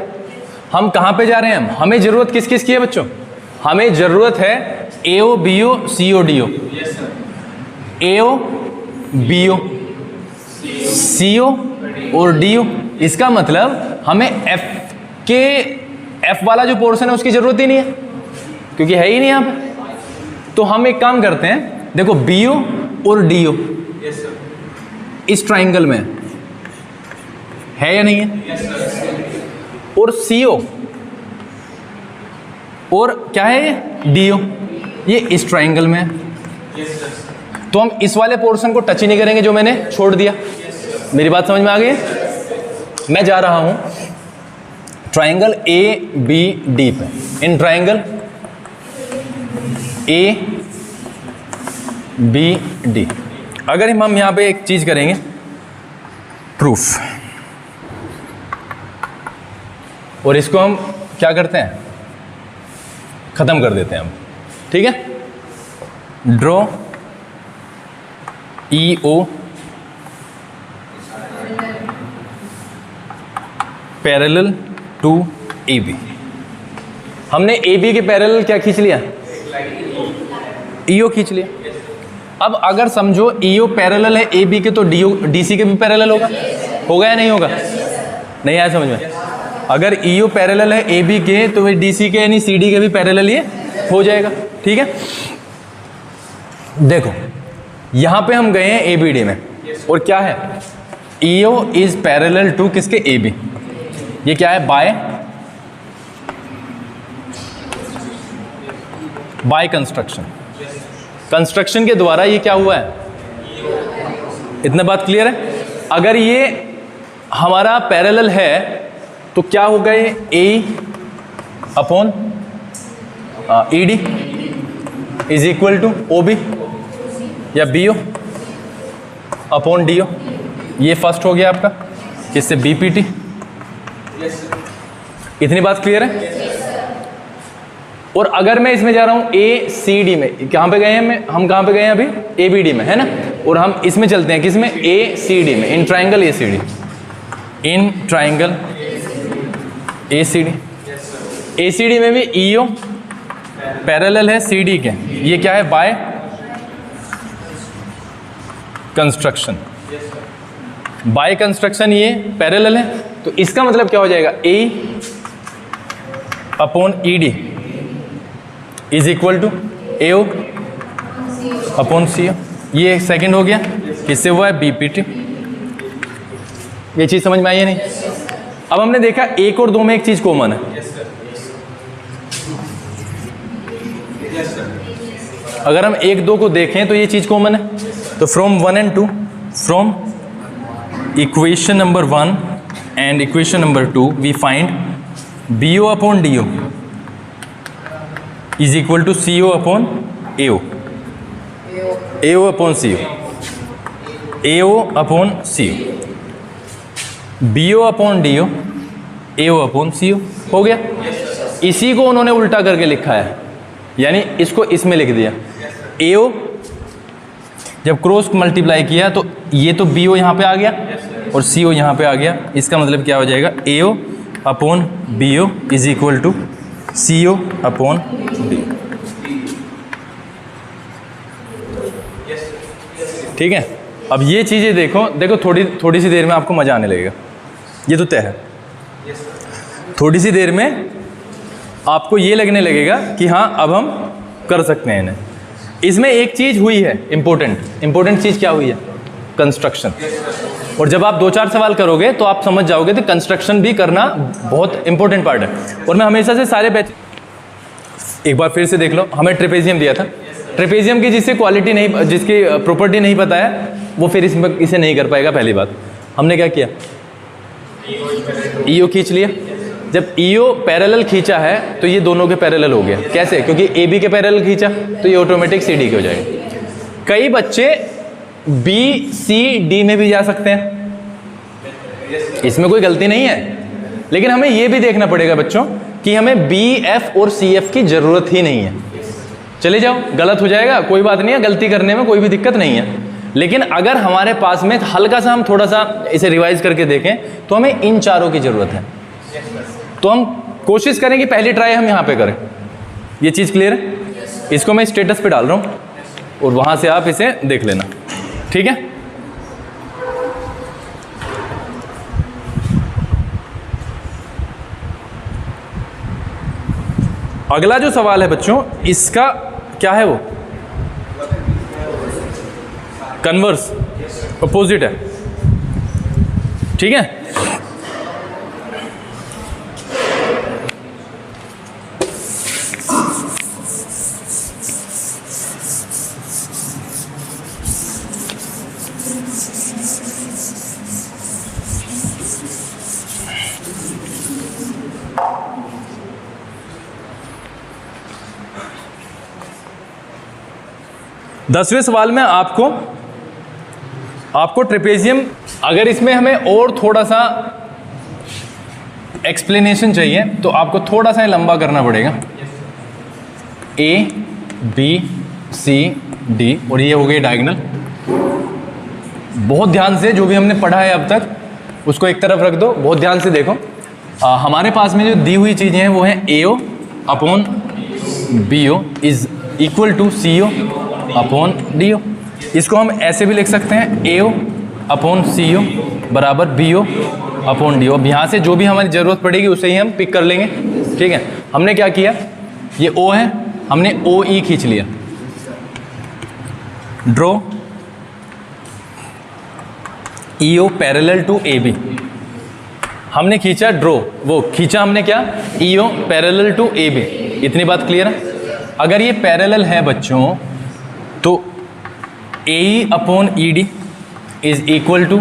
हम कहां पे जा रहे हैं? हमें जरूरत किस किस की है बच्चों? हमें जरूरत है AO BO CO DO। AO BO, CO और DO। इसका मतलब हमें F वाला जो पोर्शन है उसकी जरूरत ही नहीं है, क्योंकि है ही नहीं यहाँ पे। तो हम एक काम करते हैं, देखो BO और DO इस ट्राइंगल में है या नहीं है, और CO और क्या है ये DO, ये इस ट्राइंगल में है। तो हम इस वाले पोर्शन को टच ही नहीं करेंगे जो मैंने छोड़ दिया। मेरी बात समझ में आ गई है? मैं जा रहा हूं ट्राइंगल ABD पे। इन ट्राइंगल ABD अगर हम यहां पे एक चीज करेंगे, प्रूफ, और इसको हम क्या करते हैं, खत्म कर देते हैं हम। ठीक है, draw EO parallel to AB। हमने AB के पैरेलल क्या खींच लिया, EO खींच लिया। अब अगर समझो EO पैरेलल है AB के, तो DC के भी पैरेलल होगा या नहीं होगा? नहीं आया समझ में? अगर EO पैरेलल है AB के, तो वही DC के यानी CD के भी पैरेलल ये हो जाएगा। ठीक है, देखो यहां पे हम गए हैं ABD में, और क्या है, EO इज पैरेलल टू किसके, AB। ये क्या है, बाय कंस्ट्रक्शन के द्वारा ये क्या हुआ है, इतना बात क्लियर है। अगर ये हमारा पैरेलल है तो क्या होगा, ये A upon ED is equal to OB या BO अपॉन DO। ये फर्स्ट हो गया आपका, किससे, BPT। इतनी बात क्लियर है। और अगर मैं इसमें जा रहा हूं ACD में, कहां पे गए हैं हम कहां पे गए हैं अभी, ABD में है ना, और हम इसमें चलते हैं किसमें, ACD में, in triangle ACD, in triangle ACD में भी EO पैरेलल है CD के। ये क्या है, बाय कंस्ट्रक्शन, बाय कंस्ट्रक्शन ये पैरेलल है। तो इसका मतलब क्या हो जाएगा, A upon ED is equal to AO upon CO। ये सेकंड हो गया, किससे हुआ है, BPT। ये चीज समझ में आई है नहीं? अब हमने देखा 1 और 2 में एक चीज कॉमन है। अगर हम 1, 2 को देखें तो ये चीज कॉमन है। तो from 1 and 2, from equation number 1 and equation number 2 we find BO upon DO is equal to CO upon AO, AO upon CO, AO upon CO, BO upon DO, AO upon CO। हो गया। इसी को उन्होंने उल्टा करके लिखा है, यानी इसको इसमें लिख दिया। AO जब क्रॉस मल्टीप्लाई किया तो ये तो BO यहाँ पे आ गया और CO यहाँ पे आ गया। इसका मतलब क्या हो जाएगा, AO upon BO is equal to CO upon DO। ठीक है, अब ये चीज़ें देखो थोड़ी सी देर में आपको मज़ा आने लगेगा। ये तो तय है, थोड़ी सी देर में आपको ये लगने लगेगा कि हाँ अब हम कर सकते हैं इन्हें। इसमें एक चीज़ हुई है इम्पोर्टेंट चीज़ क्या हुई है, कंस्ट्रक्शन। और जब आप 2-4 सवाल करोगे तो आप समझ जाओगे कि कंस्ट्रक्शन भी करना बहुत इंपॉर्टेंट पार्ट है। और मैं हमेशा से सारे बैच, एक बार फिर से देख लो, हमें ट्रेपेजियम दिया था, ट्रेपेजियम की जिससे क्वालिटी नहीं, जिसकी प्रॉपर्टी नहीं पता है, वो फिर इसमें इसे नहीं कर पाएगा। पहली बात हमने क्या किया, EO खींच लिया। जब EO पैरेलल खींचा है तो ये दोनों के पैरेलल हो गया। कैसे, क्योंकि AB के पैरेलल खींचा तो ये ऑटोमेटिक CD के हो जाएगा। कई बच्चे BCD में भी जा सकते हैं, इसमें कोई गलती नहीं है, लेकिन हमें ये भी देखना पड़ेगा बच्चों कि हमें BF और CF की जरूरत ही नहीं है। चले जाओ, गलत हो जाएगा, कोई बात नहीं है, गलती करने में कोई भी दिक्कत नहीं है। लेकिन अगर हमारे पास में हल्का सा हम थोड़ा सा इसे रिवाइज करके देखें तो हमें इन चारों की जरूरत है। तो हम कोशिश करें कि पहली ट्राई हम यहाँ पे करें। ये चीज़ क्लियर है? इसको मैं स्टेटस पे डाल रहा हूँ और वहाँ से आप इसे देख लेना, ठीक है। अगला जो सवाल है बच्चों, इसका क्या है, वो कन्वर्स, अपोजिट है, ठीक है। दसवें सवाल में आपको ट्रेपेजियम, अगर इसमें हमें और थोड़ा सा एक्सप्लेनेशन चाहिए तो आपको थोड़ा सा लंबा करना पड़ेगा। A B C D और ये हो गई डायगोनल। बहुत ध्यान से जो भी हमने पढ़ा है अब तक उसको एक तरफ रख दो, बहुत ध्यान से देखो। हमारे पास में जो दी हुई चीज़ें हैं वो हैं AO upon BO is equal to CO upon DO। इसको हम ऐसे भी लिख सकते हैं AO अपॉन CO बराबर BO अपॉन DO। अब यहाँ से जो भी हमारी ज़रूरत पड़ेगी उसे ही हम पिक कर लेंगे, ठीक है। हमने क्या किया, ये O है, हमने OE खींच लिया, draw EO parallel to AB। हमने खींचा ड्रॉ, वो खींचा हमने क्या, EO पैरेलल टू AB। इतनी बात क्लियर है। अगर ये पैरेलल है बच्चों तो AE upon ED is equal to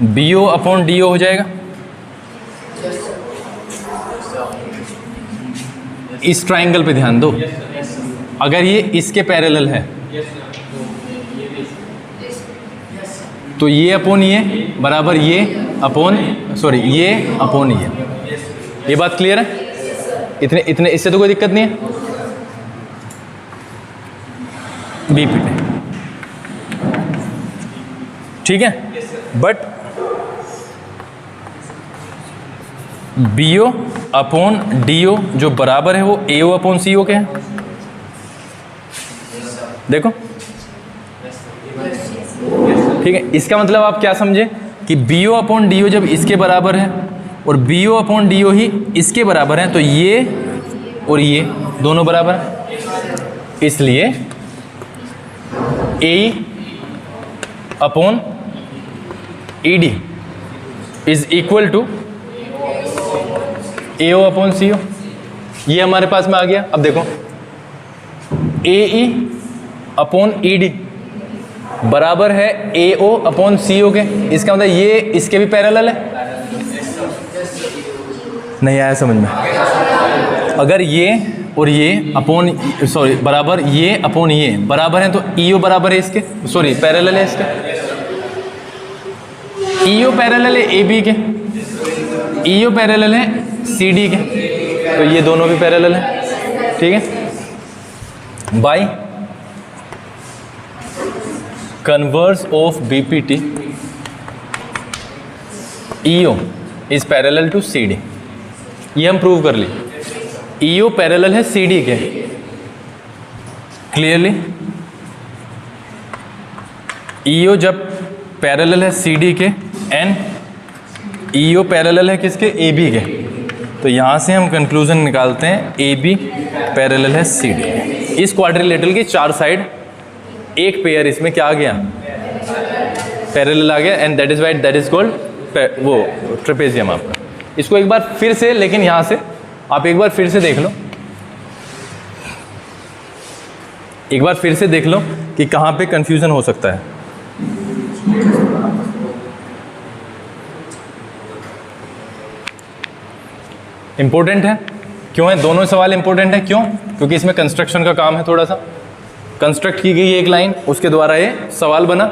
BO upon DO हो जाएगा। इस ट्राइंगल पे ध्यान दो, अगर ये इसके पैरेलल है तो ये अपॉन ये बराबर ये अपॉन ये अपॉन ये बात क्लियर है। इतने इससे तो कोई दिक्कत नहीं है। BP पे ठीक है, बट BO अपॉन DO जो बराबर है वो AO अपॉन CO के है। देखो ठीक है, इसका मतलब आप क्या समझे कि BO अपॉन DO जब इसके बराबर है और BO अपॉन DO ही इसके बराबर है तो ये और ये दोनों बराबर है, इसलिए AE upon ED is equal to AO upon CO। ये हमारे पास में आ गया। अब देखो AE अपॉन ED बराबर है AO अपॉन CO के। इसका मतलब ये इसके भी पैरेलल है। नहीं आया समझ में? अगर ये और ये अपॉन बराबर ये अपॉन ये बराबर है तो EO बराबर है इसके, पैरेलल है इसके। EO पैरेलल है AB के, EO पैरेलल है CD के, तो ये दोनों भी पैरेलल है, ठीक है। By converse of BPT EO is parallel to CD। ये हम प्रूव कर लिए। EO पैरेलल है CD के, क्लियरली। EO जब पैरेलल है CD के एंड EO पैरेलल है किसके, AB के, तो यहाँ से हम कंक्लूजन निकालते हैं AB पैरेलल है CD। इस क्वाड्रिलेटरल की चार साइड एक पेयर इसमें क्या आ गया, पैरेलल आ गया, and that is white that is called वो ट्रेपेजियम आपका। इसको एक बार फिर से, लेकिन यहाँ से आप एक बार फिर से देख लो, एक बार फिर से देख लो कि कहाँ पे कंफ्यूजन हो सकता है। इंपॉर्टेंट है, क्यों है दोनों सवाल इंपॉर्टेंट है, क्यों? क्योंकि इसमें कंस्ट्रक्शन का काम है, थोड़ा सा कंस्ट्रक्ट की गई एक लाइन, उसके द्वारा ये सवाल बना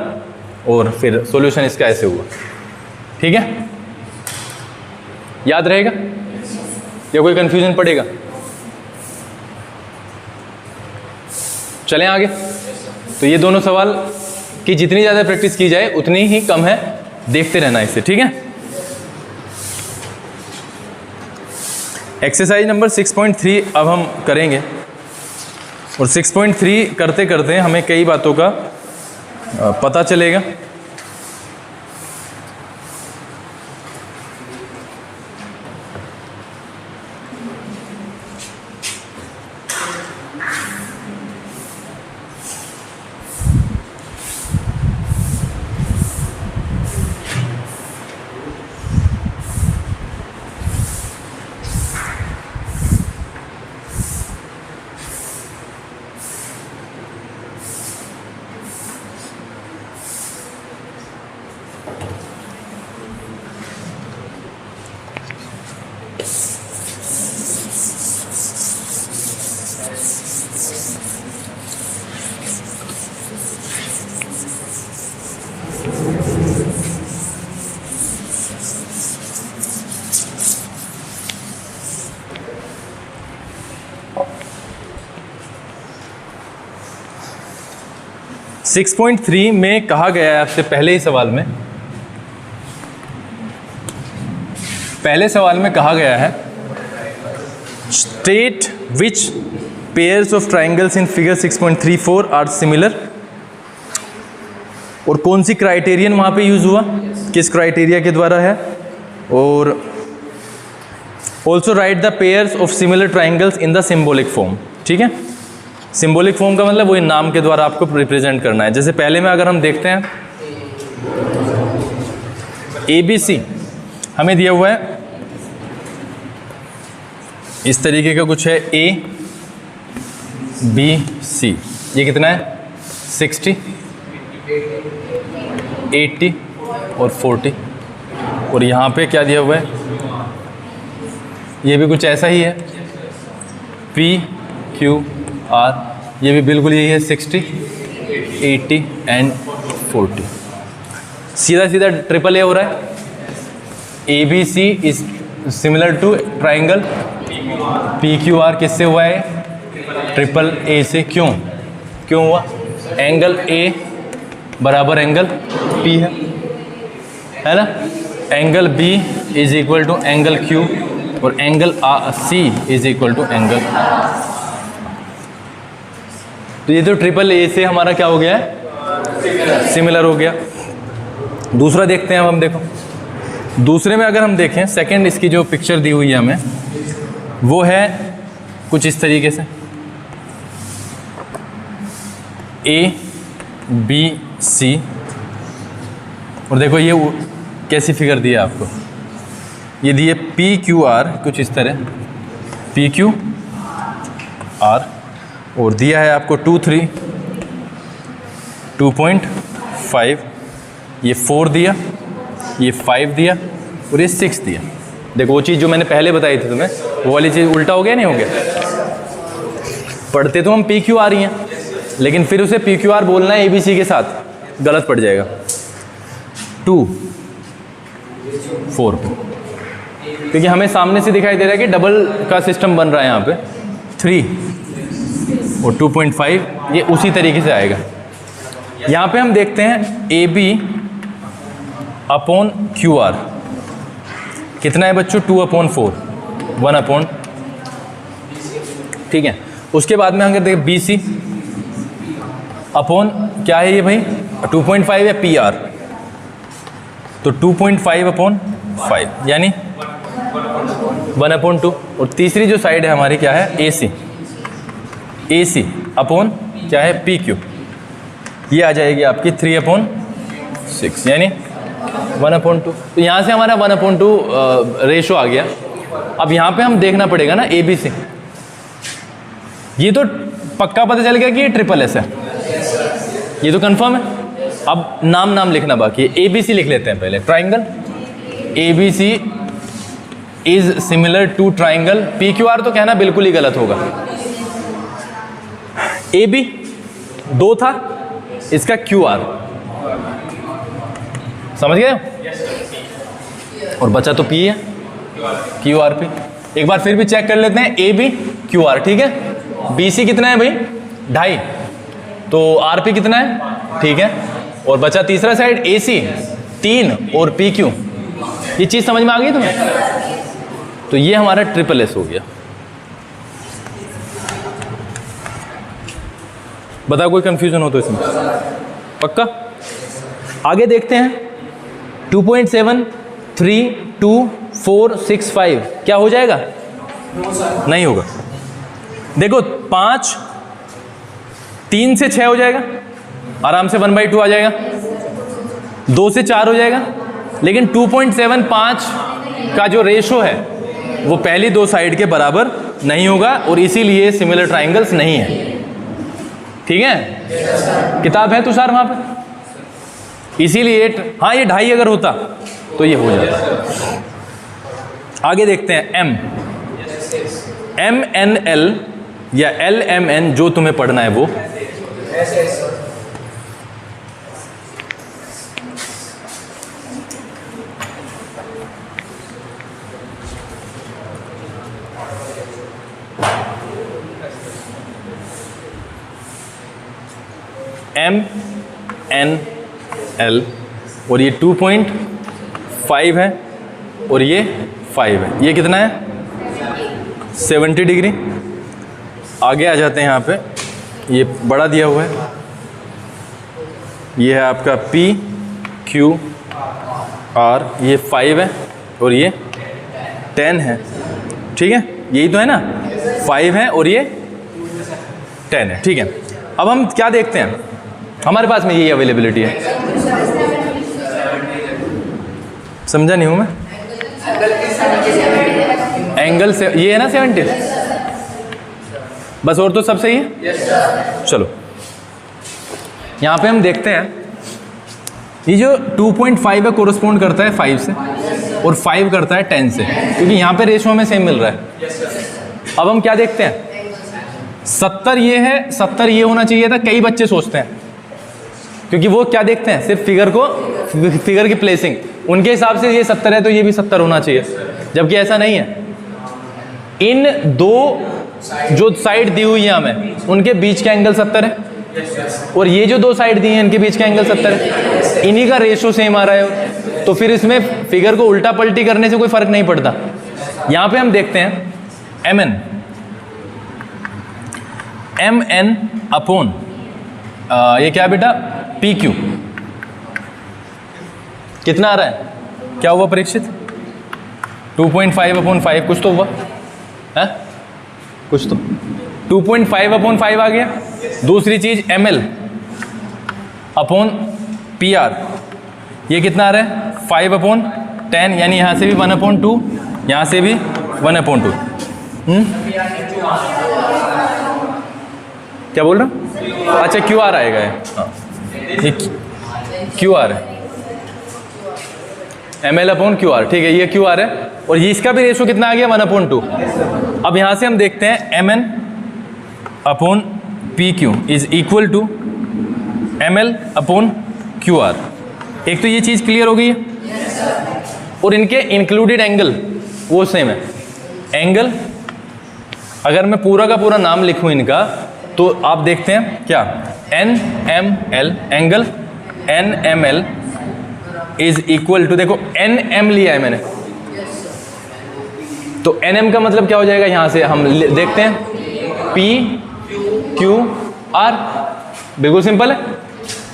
और फिर सॉल्यूशन इसका ऐसे हुआ, ठीक है। याद रहेगा या कोई कंफ्यूजन पड़ेगा? चलें आगे। तो ये दोनों सवाल की जितनी ज़्यादा प्रैक्टिस की जाए उतनी ही कम है, देखते रहना इससे, ठीक है। एक्सरसाइज नंबर 6.3 अब हम करेंगे, और 6.3 करते करते हमें कई बातों का पता चलेगा। 6.3 में कहा गया है आपसे पहले ही सवाल में, पहले सवाल में कहा गया है state which pairs of triangles in figure 6.34 are similar, और कौन सी क्राइटेरियन वहाँ पे यूज़ हुआ, किस क्राइटेरिया के द्वारा है, और also right the pairs of similar triangles in the symbolic form. ठीक है, सिम्बोलिक फॉर्म का मतलब वही नाम के द्वारा आपको रिप्रेजेंट करना है। जैसे पहले में अगर हम देखते हैं ABC हमें दिया हुआ है इस तरीके का कुछ है ABC, ये कितना है 60, 80 और 40, और यहाँ पे क्या दिया हुआ है, ये भी कुछ ऐसा ही है PQR, ये भी बिल्कुल यही है 60, 80 एंड 40। सीधा सीधा ट्रिपल ए हो रहा है। ABC is similar to triangle PQR, किससे हुआ है, ट्रिपल ए से। क्यों हुआ, एंगल A बराबर एंगल P है ना, angle B is equal to angle Q, और angle C is equal to angle. तो ये तो ट्रिपल ए से हमारा क्या हो गया है, सिमिलर हो गया। दूसरा देखते हैं अब हम, देखो दूसरे में अगर हम देखें, सेकंड इसकी जो पिक्चर दी हुई है हमें वो है कुछ इस तरीके से ABC, और देखो ये कैसी फिगर दी है आपको, ये दी है PQR कुछ इस तरह, PQR, और दिया है आपको 2, 3, 2.5, ये 4 दिया, ये 5 दिया, और ये 6 दिया। देखो वो चीज़ जो मैंने पहले बताई थी तुम्हें, वो वाली चीज़ उल्टा हो गया नहीं हो गया। पढ़ते तो हम PQR ही हैं, लेकिन फिर उसे PQR बोलना है ABC के साथ, गलत पड़ जाएगा। 2, 4 पे, क्योंकि हमें सामने से दिखाई दे रहा है कि डबल का सिस्टम बन रहा है यहाँ पे। 3 और 2.5 ये उसी तरीके से आएगा। यहाँ पे हम देखते हैं AB अपॉन QR कितना है बच्चों, 2/4, 1/, ठीक है। उसके बाद में अगर देखें BC अपॉन क्या है ये भाई, 2.5 है PR, तो 2.5/5 यानी 1/2। और तीसरी जो साइड है हमारी क्या है, AC अपॉन क्या है, PQ, ये आ जाएगी आपकी 3/6 यानी 1/2। तो यहाँ से हमारा 1/2 रेशो आ गया। अब यहाँ पे हम देखना पड़ेगा ना ABC, ये तो पक्का पता चल गया कि ये ट्रिपल एस है, ये तो कंफर्म है। अब नाम लिखना बाकी है। ABC लिख लेते हैं पहले, triangle ABC is similar to triangle PQR, तो कहना बिल्कुल ही गलत होगा। AB 2 था, इसका QR, समझ गए, और बचा तो P है, QRP। एक बार फिर भी चेक कर लेते हैं, AB QR, ठीक है। BC कितना है भाई, 2.5, तो RP कितना है, ठीक है। और बचा तीसरा साइड AC 3 और PQ, ये चीज समझ में आ गई तुम्हें। तो ये हमारा ट्रिपल एस हो गया। बताओ कोई कंफ्यूजन हो तो इसमें, पक्का। आगे देखते हैं 2.7, 3, 2, 4, 6, 5 क्या हो जाएगा, नहीं होगा। देखो 5, 3 से 6 हो जाएगा, आराम से 1/2 आ जाएगा। 2 से 4 हो जाएगा, लेकिन 2.7, 5 का जो रेशो है वो पहली 2 साइड के बराबर नहीं होगा, और इसीलिए सिमिलर ट्राइंगल्स नहीं है, ठीक है। किताब है तुषार वहां पे, इसीलिए हाँ ये 2.5 अगर होता तो ये हो जाता। आगे देखते हैं MNL या LMN, जो तुम्हें पढ़ना है वो। MNL, और ये 2.5 है और ये 5 है। ये कितना है? 70 डिग्री। आगे आ जाते हैं यहाँ पे, ये बड़ा दिया हुआ है, ये है आपका PQR, ये 5 है और ये 10 है। ठीक है, यही तो है ना, 5 है और ये 10 है। ठीक है, अब हम क्या देखते हैं, हमारे पास में यही अवेलेबिलिटी है। समझा नहीं हूँ मैं? एंगल से ये है ना 70, बस, और तो सब सही है। चलो यहाँ पे हम देखते हैं, ये जो 2.5 है कोरस्पॉन्ड करता है 5 से और 5 करता है 10 से, क्योंकि यहाँ पे रेशो में सेम मिल रहा है। अब हम क्या देखते हैं, 70 ये है, 70 ये होना चाहिए था, कई बच्चे सोचते हैं, क्योंकि वो क्या देखते हैं, सिर्फ फिगर की प्लेसिंग, उनके हिसाब से ये 70 है तो ये भी 70 होना चाहिए, जबकि ऐसा नहीं है। इन दो जो साइड दी हुई है हमें, उनके बीच का एंगल 70 है, और ये जो दो साइड दी हैं इनके बीच का एंगल 70 है, इन्हीं का रेशो सेम आ रहा है, तो फिर इसमें फिगर को उल्टा पलटी करने से कोई फर्क नहीं पड़ता। यहाँ पे हम देखते हैं MN अपॉन ये क्या बेटा, PQ, कितना आ रहा है, क्या हुआ परीक्षित? 2.5 अपॉन 5, कुछ तो हुआ है, कुछ तो 2.5 अपॉन 5 आ गया। दूसरी चीज ML अपॉन PR, ये कितना आ रहा है, 5 अपॉन 10, यानी यहाँ से भी 1/2, यहाँ से भी 1/2। क्या बोल रहा हूँ? अच्छा, QR आएगा ये, हाँ, ये QR है, ML अपॉन QR, ठीक है, ये QR है, और ये इसका भी रेशो कितना आ गया, 1/2। अब यहाँ से हम देखते हैं MN upon PQ is equal to ML upon QR। एक तो ये चीज़ क्लियर हो गई है, और इनके इंक्लूडेड एंगल वो सेम है। एंगल अगर मैं पूरा का पूरा नाम लिखूं इनका, तो आप देखते हैं क्या, NML, angle NML is equal to, देखो NM लिया है मैंने, तो NM का मतलब क्या हो जाएगा, यहां से हम देखते हैं PQR, बिल्कुल सिंपल है,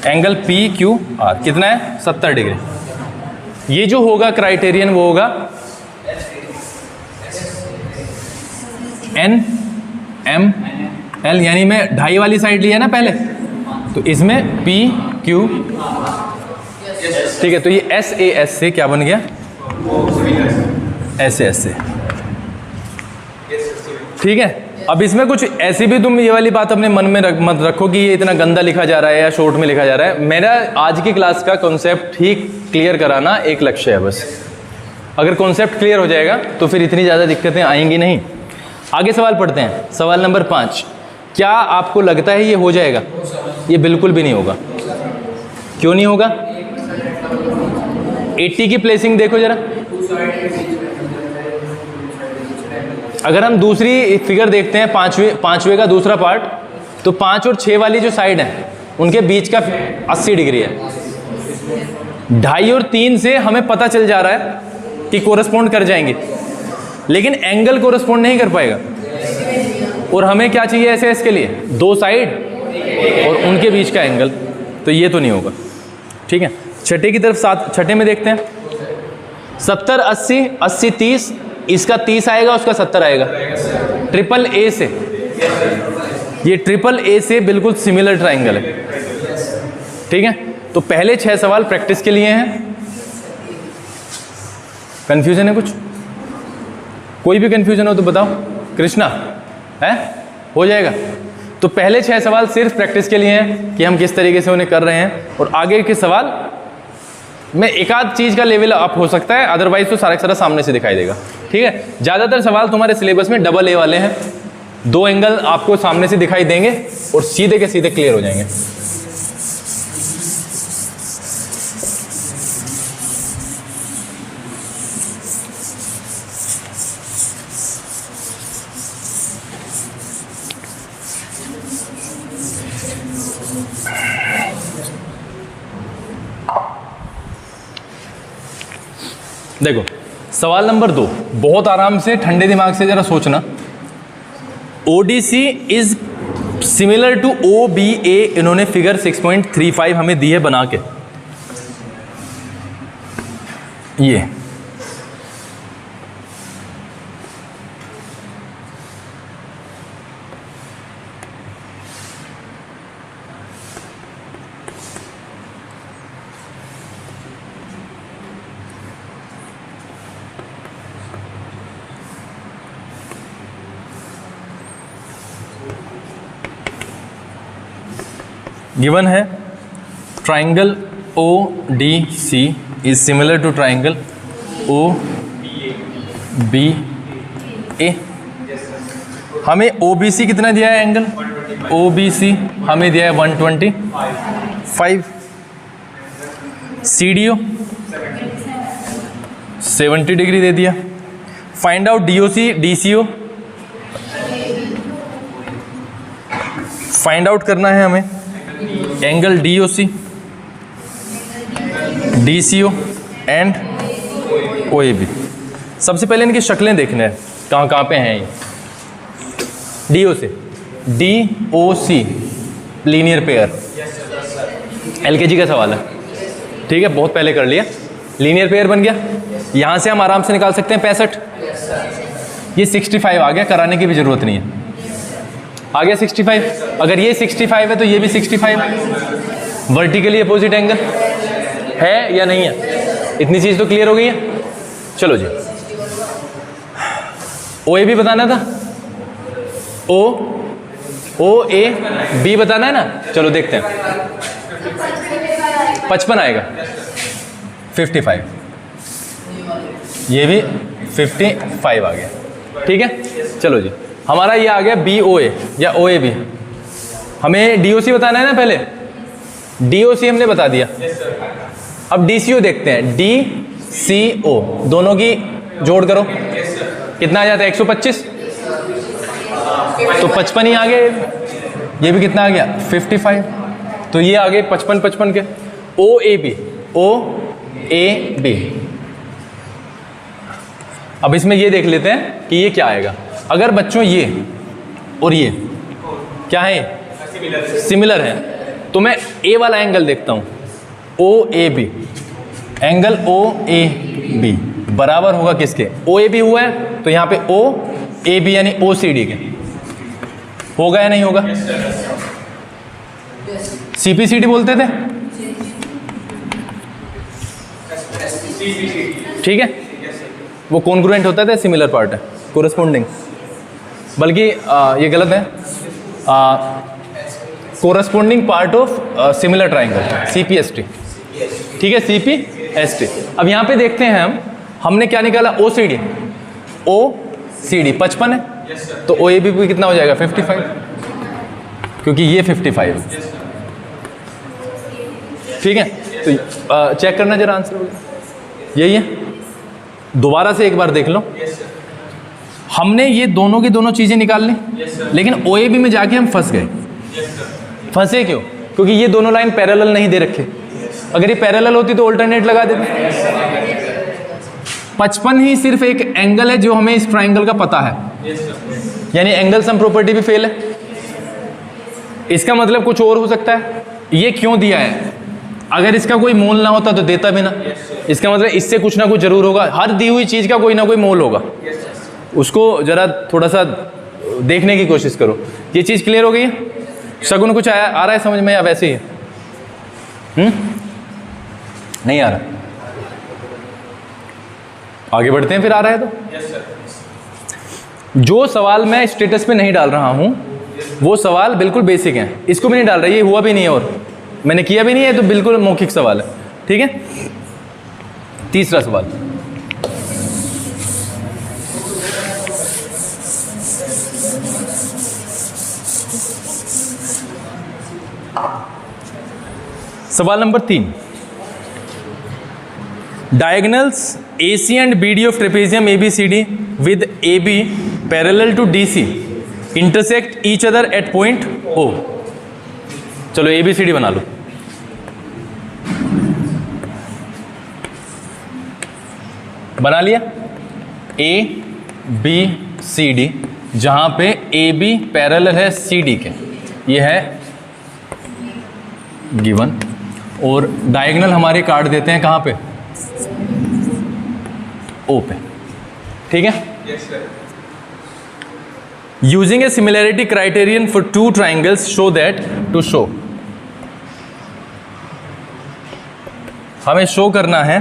एंगल PQR कितना है, 70 डिग्री। ये जो होगा क्राइटेरियन वो होगा NML, यानी मैं 2.5 वाली साइड लिया ना पहले, तो इसमें PQ, ठीक है, तो ये SAS से क्या बन गया, SAS से, ठीक है। अब इसमें कुछ ऐसी भी तुम ये वाली बात अपने मन में मत रखो कि ये इतना गंदा लिखा जा रहा है या शॉर्ट में लिखा जा रहा है। मेरा आज की क्लास का कॉन्सेप्ट ही क्लियर कराना एक लक्ष्य है बस। अगर कॉन्सेप्ट क्लियर हो जाएगा तो फिर इतनी ज़्यादा दिक्कतें आएंगी नहीं। आगे सवाल पढ़ते हैं, सवाल नंबर 5। क्या आपको लगता है ये हो जाएगा? ये बिल्कुल भी नहीं होगा। क्यों नहीं होगा? 80 की प्लेसिंग देखो जरा। अगर हम दूसरी फिगर देखते हैं, पांचवे का दूसरा पार्ट, तो 5 और 6 वाली जो साइड है उनके बीच का 80 डिग्री है। 2.5 और 3 से हमें पता चल जा रहा है कि कोरस्पॉन्ड कर जाएंगे, लेकिन एंगल कोरस्पॉन्ड नहीं कर पाएगा। और हमें क्या चाहिए ऐसे इसके लिए? 2 साइड और उनके बीच का एंगल, तो ये तो नहीं होगा। ठीक है, छठे की तरफ, छठे में देखते हैं। 70 80 80 30, इसका 30 आएगा, उसका 70 आएगा। ट्रिपल ए से, ये ट्रिपल ए से बिल्कुल सिमिलर ट्राइंगल है। ठीक है, तो पहले 6 सवाल प्रैक्टिस के लिए हैं। कंफ्यूजन है कुछ? कोई भी कंफ्यूजन हो तो बताओ। कृष्णा है, हो जाएगा। तो पहले 6 सवाल सिर्फ प्रैक्टिस के लिए हैं कि हम किस तरीके से उन्हें कर रहे हैं, और आगे के सवाल में एक आध चीज़ का लेवल अप हो सकता है, अदरवाइज तो सारा सामने से दिखाई देगा। ठीक है, ज़्यादातर सवाल तुम्हारे सिलेबस में डबल ए वाले हैं। 2 एंगल आपको सामने से दिखाई देंगे और सीधे के सीधे क्लियर हो जाएंगे। देखो सवाल नंबर 2, बहुत आराम से ठंडे दिमाग से जरा सोचना। ODC is similar to OBA, इन्होंने फिगर 6.35 हमें दी है बना के। ये गिवन है triangle ODC is similar to triangle OBA। हमें OBC कितना दिया है एंगल? OBC हमें दिया है 125। CDO 70 डिग्री दे दिया। Find out DOC DCO, find out करना है हमें angle DOC DCO and OAB। सबसे पहले इनकी शक्लें देखने हैं कहाँ कहाँ पे हैं ये। DOC लीनियर पेयर, LKG का सवाल है, ठीक है, बहुत पहले कर लिया। लीनियर पेयर बन गया, यहाँ से हम आराम से निकाल सकते हैं 65। ये 65 आ गया, कराने की भी जरूरत नहीं है, आ गया 65। अगर ये 65 है तो ये भी 65 है। वर्टिकली अपोजिट एंगल है या नहीं है? इतनी चीज़ तो क्लियर हो गई है। चलो जी, OAB बताना था, OAB बताना है ना। चलो देखते हैं, 55 आएगा, 55, ये भी 55 आ गया, ठीक है। चलो जी, हमारा ये आ गया BOA या OAB। हमें DOC बताना है ना, पहले DOC हमने बता दिया। अब DCO देखते हैं, DCO दोनों की जोड़ करो, कितना आ जाता है? 125, तो 55 ही आ गए। ये भी कितना आ गया? 55, तो ये आ गए 55 के। OAB अब इसमें ये देख लेते हैं कि ये क्या आएगा। अगर बच्चों ये और ये क्या है? सिमिलर है, तो मैं A वाला एंगल देखता हूं, OAB, एंगल OAB बराबर होगा किसके? OAB हुआ है तो यहां पे OAB यानी OCD के होगा या नहीं होगा? CPCD बोलते थे, ठीक है, वो कॉन्ग्रुएंट होता है, सिमिलर पार्ट है, कोरेस्पोंडिंग, बल्कि ये गलत है, corresponding part of similar triangle, CPST, ठीक है, CPST। अब यहाँ पे देखते हैं हमने क्या निकाला? OCD 55 है, तो OAB भी कितना हो जाएगा? 55, क्योंकि ये 55 है, ठीक है। तो चेक करना जरा आंसर, यही है। दोबारा से एक बार देख लो, हमने ये दोनों की दोनों चीजें निकाल ली, लेकिन OAB में जाके हम फंस गए। फंसे क्यों? क्योंकि ये दोनों लाइन पैरेलल नहीं दे रखे। अगर ये पैरेलल होती तो अल्टरनेट लगा देते। 55 ही सिर्फ एक एंगल है जो हमें इस ट्राइंगल का पता है, यानी एंगल सम प्रॉपर्टी भी फेल है। इसका मतलब कुछ और हो सकता है। ये क्यों दिया है? अगर इसका कोई मोल ना होता तो देता भी ना। इसका मतलब इससे कुछ ना कुछ जरूर होगा, हर दी हुई चीज का कोई ना कोई मोल होगा। उसको जरा थोड़ा सा देखने की कोशिश करो। ये चीज क्लियर हो गई है? शगुन कुछ आ रहा है समझ में या वैसे ही? नहीं आ रहा? आगे बढ़ते हैं, फिर आ रहा है तो। जो सवाल मैं स्टेटस पे नहीं डाल रहा हूं वो सवाल बिल्कुल बेसिक हैं, इसको भी नहीं डाल रहा, ये हुआ भी नहीं है और मैंने किया भी नहीं है, तो बिल्कुल मौखिक सवाल है, ठीक है। तीसरा सवाल, सवाल नंबर 3, diagonals AC and BD of trapezium ABCD with AB parallel to DC intersect each other at point O। चलो ABCD बना लो। बना लिया ए बी सी डी, जहां पे ए बी पैरेलल है सी डी के, ये है गिवन, और डायगोनल हमारे काट देते हैं कहाँ पे, ओ पे, ठीक है। Using a similarity criterion for two triangles show that, to show, हमें शो करना है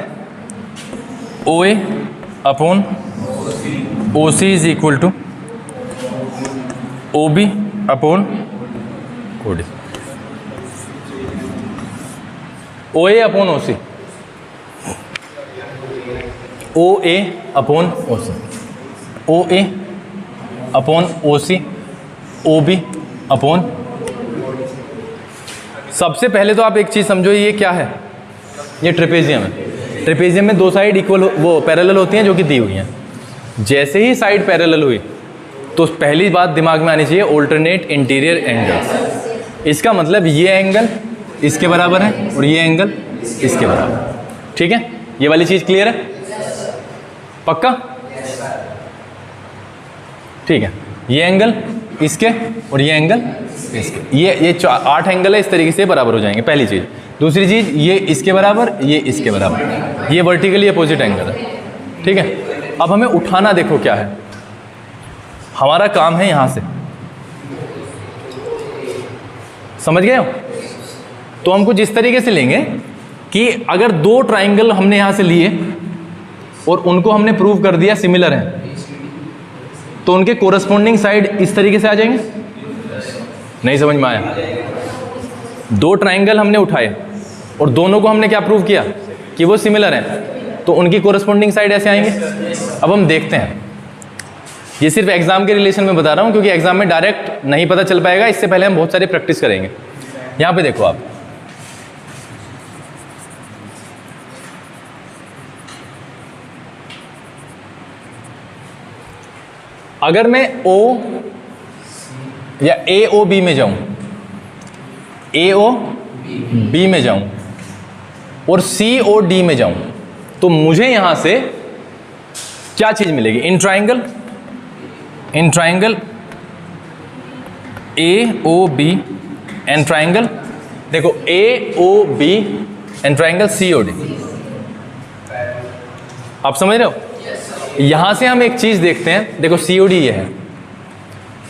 O A upon O C is equal to O B upon O D, O A upon O C, O A upon O C, O A upon O C, O B upon. सबसे पहले तो आप एक चीज़ समझो, ये क्या है, ये ट्रेपेजियम है। ट्रेपेजियम में दो साइड इक्वल वो पैरेलल होती हैं जो कि दी हुई हैं। जैसे ही साइड पैरेलल हुई तो पहली बात दिमाग में आनी चाहिए ऑल्टरनेट इंटीरियर एंगल्स। इसका मतलब ये एंगल इसके बराबर है और ये एंगल इसके बराबर, ठीक है। ये वाली चीज़ क्लियर है, पक्का, ठीक है। ये एंगल इसके और ये एंगल इसके, ये 8 एंगल है, इस तरीके से बराबर हो जाएंगे, पहली चीज़। दूसरी चीज़, ये इसके बराबर, ये इसके बराबर, ये वर्टिकली अपोजिट एंगल है, ठीक है। अब हमें उठाना देखो क्या है, हमारा काम है यहाँ से, समझ गए हो। तो हम कुछ इस तरीके से लेंगे कि अगर दो ट्राइंगल हमने यहाँ से लिए और उनको हमने प्रूव कर दिया सिमिलर हैं, तो उनके कोरस्पॉन्डिंग साइड इस तरीके से आ जाएंगे। नहीं समझ में आया? दो ट्राइंगल हमने उठाए और दोनों को हमने क्या प्रूव किया कि वो सिमिलर हैं, तो उनकी कोरस्पॉन्डिंग साइड ऐसे आएंगे। अब हम देखते हैं, ये सिर्फ एग्जाम के रिलेशन में बता रहा हूँ क्योंकि एग्जाम में डायरेक्ट नहीं पता चल पाएगा, इससे पहले हम बहुत सारी प्रैक्टिस करेंगे। यहाँ पे देखो आप, अगर मैं O या AOB में जाऊं, AOB में जाऊं और COD में जाऊं, तो मुझे यहां से क्या चीज मिलेगी? In triangle AOB and triangle, देखो AOB एंड ट्राइंगल COD। आप समझ रहे हो? यहां से हम एक चीज देखते हैं, देखो COD ये है,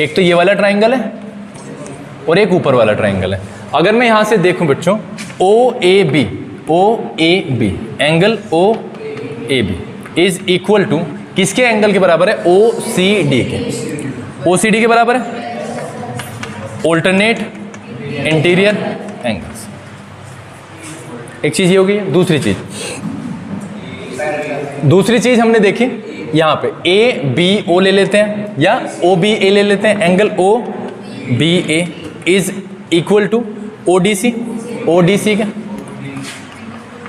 एक तो ये वाला ट्राइंगल है और एक ऊपर वाला ट्राइंगल है। अगर मैं यहां से देखूं बच्चों, OAB angle OAB is equal to किसके एंगल के बराबर है? OCD के। OCD के बराबर है ऑल्टरनेट इंटीरियर एंगल्स। एक चीज ये होगी। दूसरी चीज हमने देखी यहां पे ABO ले लेते हैं या OBA ले लेते हैं। Angle OBA is equal to ODC के।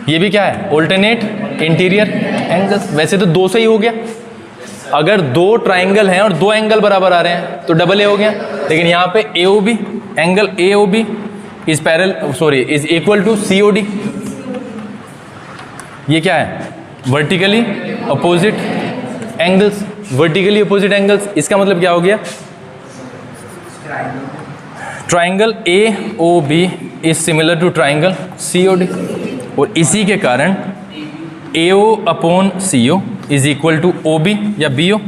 ये भी क्या है? Alternate interior angles. वैसे तो दो से ही हो गया, अगर दो ट्राइंगल हैं और दो एंगल बराबर आ रहे हैं तो डबल ए हो गया। लेकिन यहाँ पे AOB angle AOB is equal to COD। ये क्या है? Vertically opposite angles. Vertically opposite angles, इसका मतलब क्या हो गया? Triangle AOB is similar to triangle COD, और इसी के कारण AO upon CO is equal to OB या BO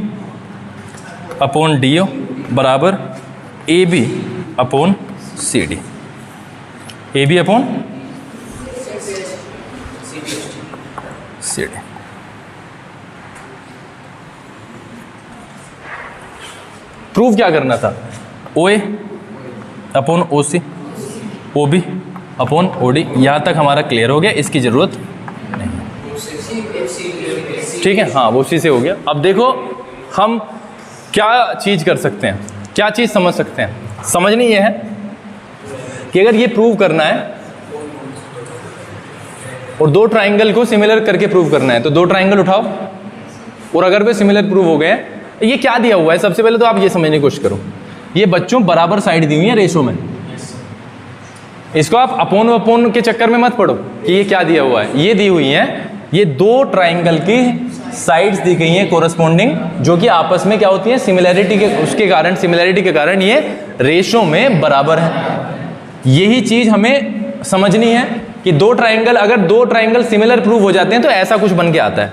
अपॉन DO बराबर AB upon CD। AB upon CD। Proof क्या करना था? OA upon OC, OB upon OD। यहाँ तक हमारा क्लियर हो गया, इसकी ज़रूरत नहीं, ठीक है। हाँ, वो उसी से हो गया। अब देखो हम क्या चीज़ कर सकते हैं, क्या चीज़ समझ सकते हैं। समझनी ये है कि अगर ये प्रूव करना है और दो ट्राइंगल को सिमिलर करके प्रूव करना है, तो दो ट्राइंगल उठाओ और अगर वे सिमिलर प्रूव हो गए, ये क्या दिया हुआ है? सबसे पहले तो आप ये समझने की कोशिश करो, ये बच्चों बराबर साइड दी हुई है रेशो में। इसको आप अपोन के चक्कर में मत पड़ो कि ये क्या दिया हुआ है। ये दी हुई है, ये दो ट्राइंगल की साइड्स दी गई हैं कोरस्पॉन्डिंग, जो कि आपस में क्या होती है, सिमिलैरिटी के कारण ये रेशो में बराबर है। यही चीज हमें समझनी है कि अगर दो ट्राइंगल सिमिलर प्रूव हो जाते हैं तो ऐसा कुछ बन के आता है।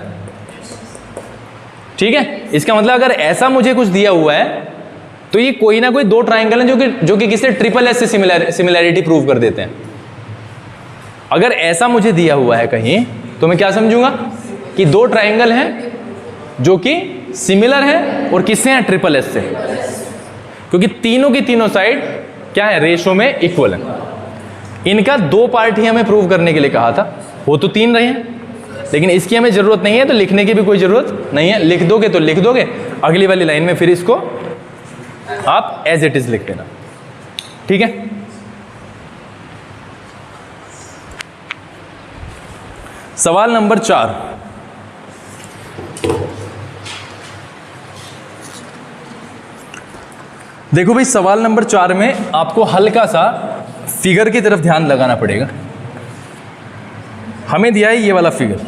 ठीक है, इसका मतलब अगर ऐसा मुझे कुछ दिया हुआ है तो ये कोई ना कोई दो ट्राइंगल हैं जो कि किसी ट्रिपल एस से सिमिलैरिटी प्रूव कर देते हैं। अगर ऐसा मुझे दिया हुआ है कहीं तो मैं क्या समझूंगा कि दो ट्राइंगल हैं जो कि सिमिलर हैं और किससे हैं, ट्रिपल एस से, क्योंकि तीनों की तीनों साइड क्या है, रेशो में इक्वल है। इनका दो पार्ट ही हमें प्रूव करने के लिए कहा था, वो तो तीन रहे हैं, लेकिन इसकी हमें जरूरत नहीं है तो लिखने की भी कोई जरूरत नहीं है। लिख दोगे तो लिख दोगे, अगली वाली लाइन में फिर इसको आप एज इट इज लिख देना। ठीक है, सवाल नंबर 4। देखो भाई, सवाल नंबर 4 में आपको हल्का सा फिगर की तरफ ध्यान लगाना पड़ेगा। हमें दिया है ये वाला फिगर,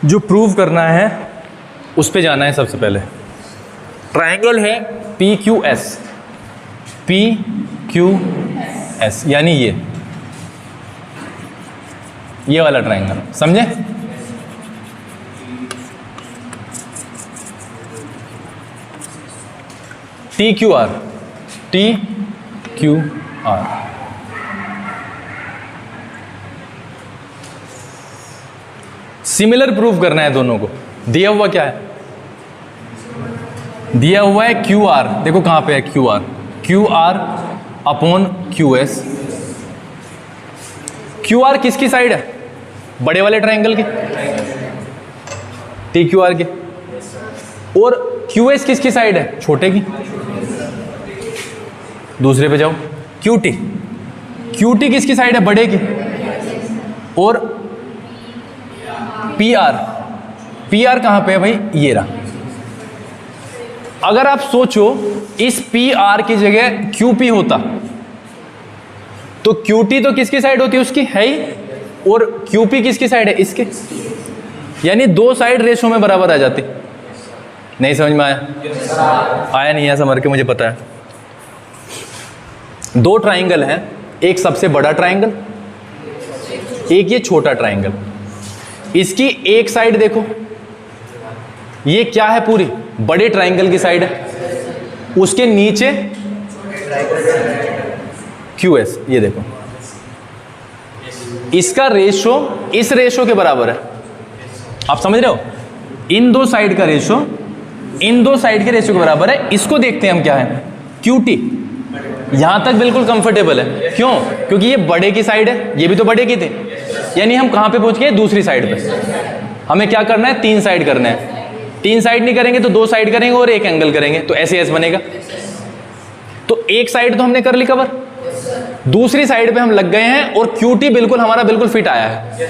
जो प्रूव करना है उस पे जाना है। सबसे पहले ट्रायंगल है PQS, PQS यानी ये वाला ट्रायंगल, समझे? TQR, सिमिलर प्रूव करना है दोनों को। दिया हुआ क्या है, दिया हुआ है QR, देखो कहां पे है QR अपॉन QS। QR किसकी साइड है, बड़े वाले ट्रायंगल की, TQR के, और QS किसकी साइड है, छोटे की। दूसरे पे जाओ, QT किसकी साइड है, बड़े की, और PR कहां पे है भाई, ये रहा। अगर आप सोचो इस PR की जगह QP होता तो QT तो किसकी साइड होती है, उसकी है ही, और QP किसकी साइड है, इसके। यानी दो साइड रेशो में बराबर आ जाती। नहीं समझ में आया? आया नहीं है, समझ के मुझे पता है। दो ट्राइंगल हैं, एक सबसे बड़ा ट्राइंगल, एक ये छोटा ट्राइंगल। इसकी एक साइड देखो, ये क्या है, पूरी बड़े ट्राइंगल की साइड है, उसके नीचे QS, ये देखो, इसका रेशो इस रेशो के बराबर है। आप समझ रहे हो? इन दो साइड का रेशो इन दो साइड के रेशो के बराबर है। इसको देखते हैं हम क्या है, QT। यहां तक बिल्कुल कंफर्टेबल है, क्यों? क्योंकि ये बड़े की साइड है, ये भी तो बड़े की थे। यानी हम कहां पे पहुंच गए, दूसरी साइड पे। हमें क्या करना है, तीन साइड करना है। तीन साइड नहीं करेंगे तो दो साइड करेंगे और एक एंगल करेंगे, तो ऐसे ऐसे बनेगा। तो एक साइड तो हमने कर ली कवर, दूसरी साइड पे हम लग गए हैं और QT बिल्कुल हमारा बिल्कुल फिट आया है।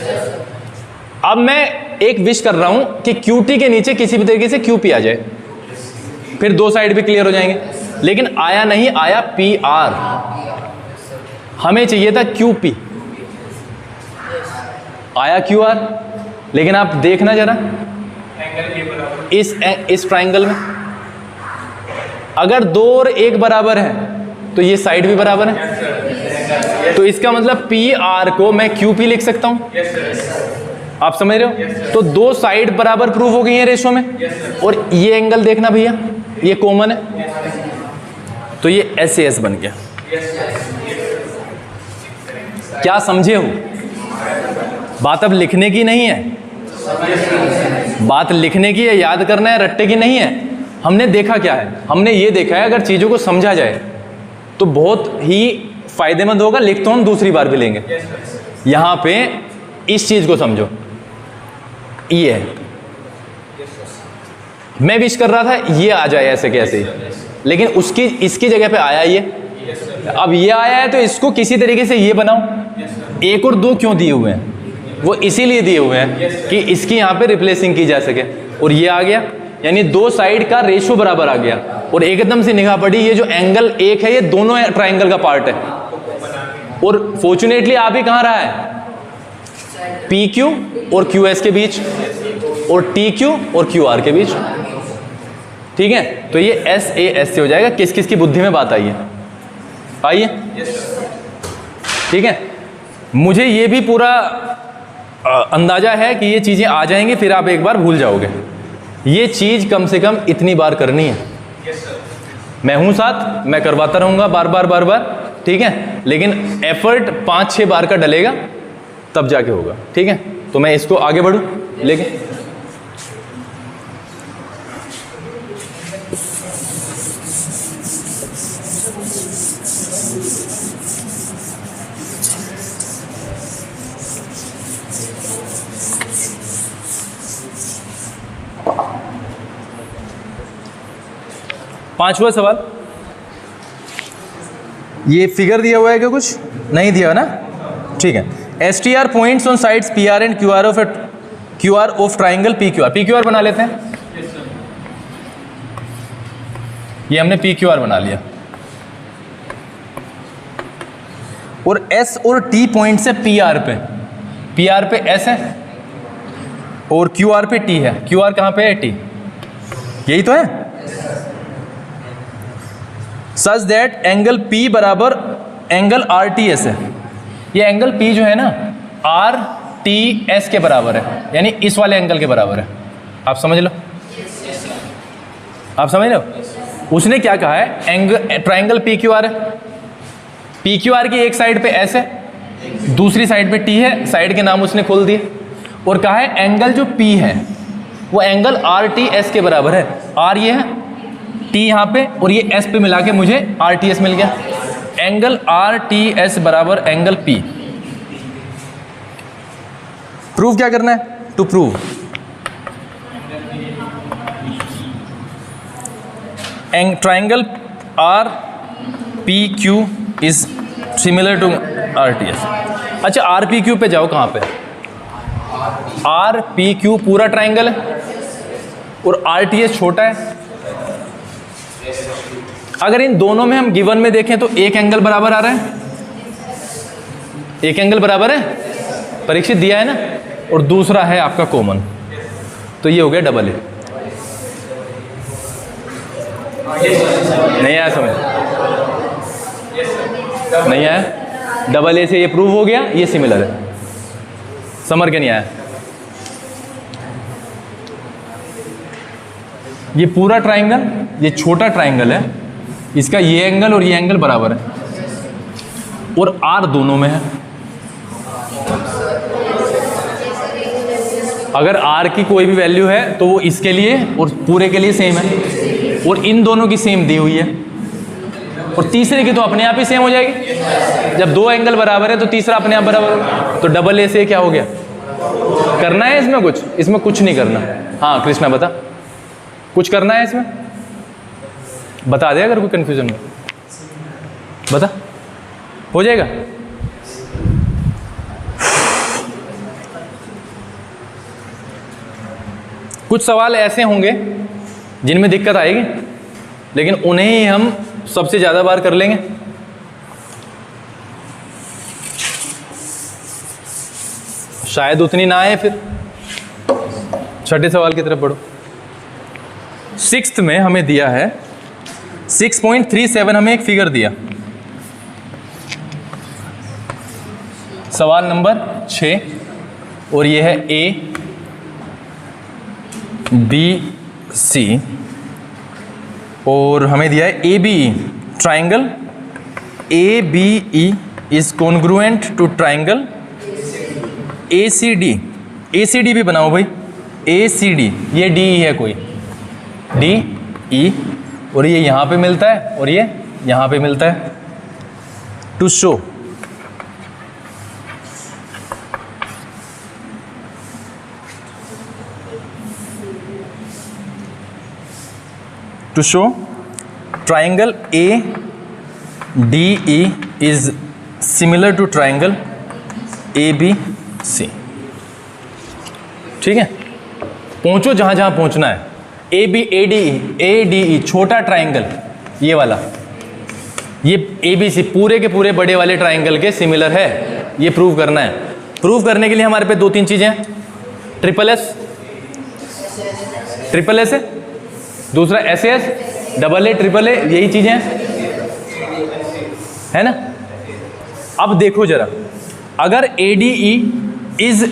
अब मैं एक विश कर रहा हूं कि QT के नीचे किसी भी तरीके से QP आ जाए, फिर दो साइड भी क्लियर हो जाएंगे। लेकिन आया नहीं, आया PR। हमें चाहिए था QP, आया QR। लेकिन आप देखना जरा इस ट्राइंगल में, अगर दो और एक बराबर है तो ये साइड भी बराबर है। तो इसका मतलब पी आर को मैं क्यू पी लिख सकता हूं। आप समझ रहे हो? तो दो साइड बराबर प्रूव हो गई है रेशो में। और ये एंगल देखना भैया, ये कॉमन है, तो ये एस ए एस बन गया। क्या समझे हो? बात अब लिखने की नहीं है, बात लिखने की है, याद करना है, रट्टे की नहीं है। हमने देखा क्या है? हमने ये देखा है अगर चीज़ों को समझा जाए तो बहुत ही फायदेमंद होगा। लिख तो हम दूसरी बार भी लेंगे। यहां पे इस चीज को समझो, ये है, मैं विश कर रहा था ये आ जाए ऐसे कैसे, लेकिन उसकी इसकी जगह पे आया ये। अब ये आया है तो इसको किसी तरीके से ये बनाओ। एक और दो क्यों दिए हुए हैं? वो इसीलिए दिए हुए हैं कि इसकी यहां पे रिप्लेसिंग की जा सके। और ये आ गया, यानी दो साइड का रेशो बराबर आ गया। और एकदम से निगाह पड़ी, ये जो एंगल एक है ये दोनों ट्राइंगल का पार्ट है। और फॉर्चुनेटली आ भी कहां रहा है? पी क्यू और क्यू एस के बीच, और टी क्यू और क्यू आर के बीच। ठीक है, तो ये एस ए एस से हो जाएगा। किस किस की बुद्धि में बात आई है? आइए, ठीक है। मुझे ये भी पूरा अंदाजा है कि ये चीजें आ जाएंगी, फिर आप एक बार भूल जाओगे। ये चीज कम से कम इतनी बार करनी है। मैं हूं साथ, मैं करवाता रहूंगा बार बार बार बार, ठीक है, लेकिन एफर्ट 5-6 बार का डलेगा तब जाके होगा। ठीक है, तो मैं इसको आगे बढ़ूं लेके। पांचवा सवाल, ये फिगर दिया हुआ है क्या? कुछ नहीं दिया ना? ठीक है। S T R points on sides P R and Q R of triangle P Q are. P Q are बना लेते हैं। ये हमने पी क्यू आर बना लिया। और एस और टी पॉइंट से पी आर पे एस है और क्यू आर पे टी है। क्यू आर कहां पे है? टी। यही तो है। सच दैट एंगल P बराबर एंगल RTS है। ये एंगल P जो है ना RTS के बराबर है, यानी इस वाले एंगल के बराबर है। आप समझ लो, आप समझ लो। उसने क्या कहा है? ट्राइंगल PQR है। PQR की एक साइड पे S है, दूसरी साइड पे T है। साइड के नाम उसने खोल दिए और कहा है एंगल जो P है वो एंगल RTS के बराबर है। R ये है, T यहाँ पे, और ये S पे मिला के मुझे RTS मिल गया। एंगल RTS बराबर एंगल P। प्रूव क्या करना है? To prove triangle RPQ is similar to RTS। अच्छा, RPQ पे जाओ। कहाँ पे? RPQ पूरा ट्राइंगल है और RTS छोटा है। अगर इन दोनों में हम गिवन में देखें तो एक एंगल बराबर आ रहा है, एक एंगल बराबर है, परीक्षित दिया है ना, और दूसरा है आपका कॉमन, तो ये हो गया डबल ए। नहीं आया समझ? नहीं आया? डबल ए से ये प्रूव हो गया, ये सिमिलर है। समझ के नहीं आया? ये पूरा ट्राइंगल, ये छोटा ट्राइंगल है, इसका ये एंगल और ये एंगल बराबर है, और R दोनों में है। अगर R की कोई भी वैल्यू है तो वो इसके लिए और पूरे के लिए सेम है, और इन दोनों की सेम दी हुई है, और तीसरे की तो अपने आप ही सेम हो जाएगी। जब दो एंगल बराबर है तो तीसरा अपने आप बराबर होगा। तो डबल ए से क्या हो गया? करना है इसमें कुछ? इसमें कुछ नहीं करना। हाँ कृष्णा बता, कुछ करना है इसमें? बता दे अगर कोई कंफ्यूजन हो, बता, हो जाएगा। कुछ सवाल ऐसे होंगे जिनमें दिक्कत आएगी, लेकिन उन्हें ही हम सबसे ज़्यादा बार कर लेंगे। शायद उतनी ना आए। फिर छठे सवाल की तरफ बढ़ो। 6th में हमें दिया है 6.37, हमें एक फिगर दिया। सवाल नंबर 6 और ये है ए बी सी और हमें दिया है A B E triangle A B E is congruent to triangle A C D भी बनाओ भाई, ए सी डी, ये डी ई है कोई, डी ई और ये यहाँ पे मिलता है और ये यहाँ पे मिलता है। To show triangle ADE is similar to triangle ABC। ठीक है, पहुंचो जहां जहां पहुंचना है। ADE छोटा ट्राइंगल, ये वाला, ये ABC पूरे के पूरे बड़े वाले ट्राइंगल के सिमिलर है, ये प्रूव करना है। प्रूव करने के लिए हमारे पे 2-3 चीजें हैं। ट्रिपल एस है, दूसरा SAS, double A, triple A, यही चीजें हैं, है ना। अब देखो जरा, अगर ADE is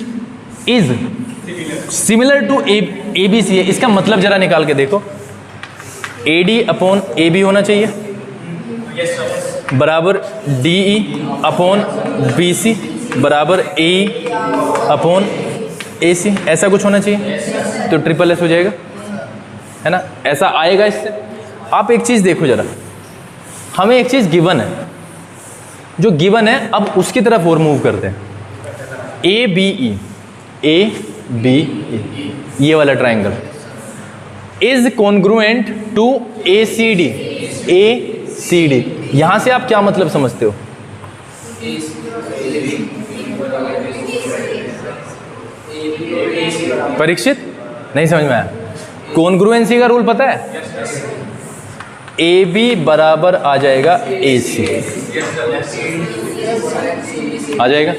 similar to ABC है, इसका मतलब जरा निकाल के देखो। AD अपॉन AB होना चाहिए बराबर DE अपॉन BC बराबर AE अपॉन AC, ऐसा कुछ होना चाहिए, तो ट्रिपल एस हो जाएगा, है ना। ऐसा आएगा इससे। आप एक चीज़ देखो जरा, हमें एक चीज़ गिवन है, जो गिवन है अब उसकी तरफ और मूव करते हैं। ABE ये वाला triangle is congruent to ACD, यहां से आप क्या मतलब समझते हो? परीक्षित, नहीं समझ में आया? कॉन्ग्रुएंसी का रूल पता है? AB बराबर आ जाएगा AC, आ जाएगा।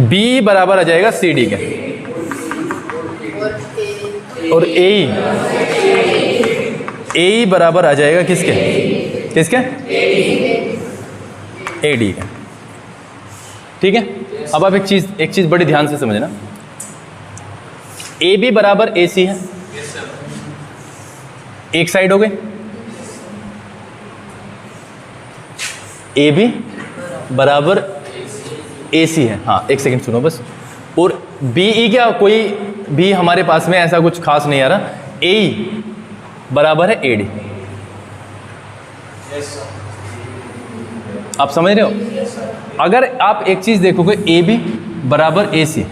BE बराबर आ जाएगा CD के, और AE बराबर आ जाएगा किसके? AD के। ठीक है, अब आप एक चीज बड़ी ध्यान से समझना। AB बराबर AC है, एक साइड हो गई। AB बराबर AC है, हाँ एक सेकंड सुनो बस। और BE क्या, कोई भी हमारे पास में ऐसा कुछ खास नहीं आ रहा। AE बराबर है AD, आप समझ रहे हो? अगर आप एक चीज देखोगे, AB बराबर AC,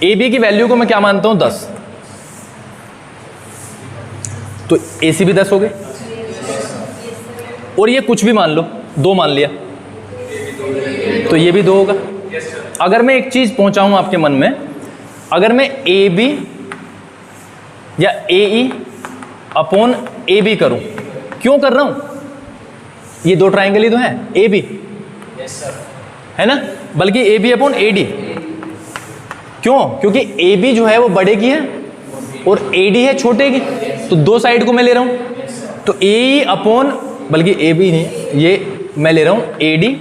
AB की वैल्यू को मैं क्या मानता हूं? 10, तो AC भी 10 हो गए। और ये कुछ भी मान लो, 2 मान लिया, तो ये भी 2 होगा। अगर मैं एक चीज पहुंचाऊं आपके मन में, अगर मैं AB या AE अपॉन AB करूं, क्यों कर रहा हूं? ये 2 ट्राइंगल ही तो है, AB, है ना, बल्कि AB अपॉन AD। क्यों? क्योंकि AB जो है वो बड़े की है और AD है छोटे की, तो 2 साइड को मैं ले रहा हूं, तो AE अपॉन, बल्कि AB नहीं, ये मैं ले रहा हूं AD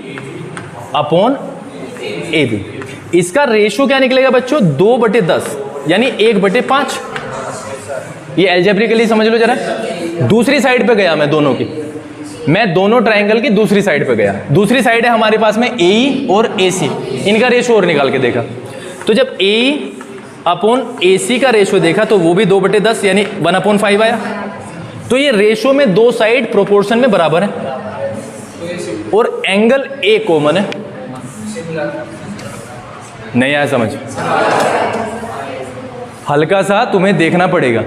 अपॉन AB। इसका रेशो क्या निकलेगा बच्चों? 2/10, यानी 1/5। ये एल्जेब्रिकली समझ लो जरा। दूसरी साइड पे गया मैं, दोनों की, मैं दोनों ट्राइंगल की दूसरी साइड पे गया। दूसरी साइड है हमारे पास में AE और AC, इनका रेशो और निकाल के देखा, तो जब AE अपॉन AC का रेशो देखा तो वो भी 2/10 यानी 1/5 आया। तो ये रेशो में 2 साइड प्रोपोर्शन में बराबर है और एंगल A कॉमन है। नहीं आया समझ? हल्का सा तुम्हें देखना पड़ेगा,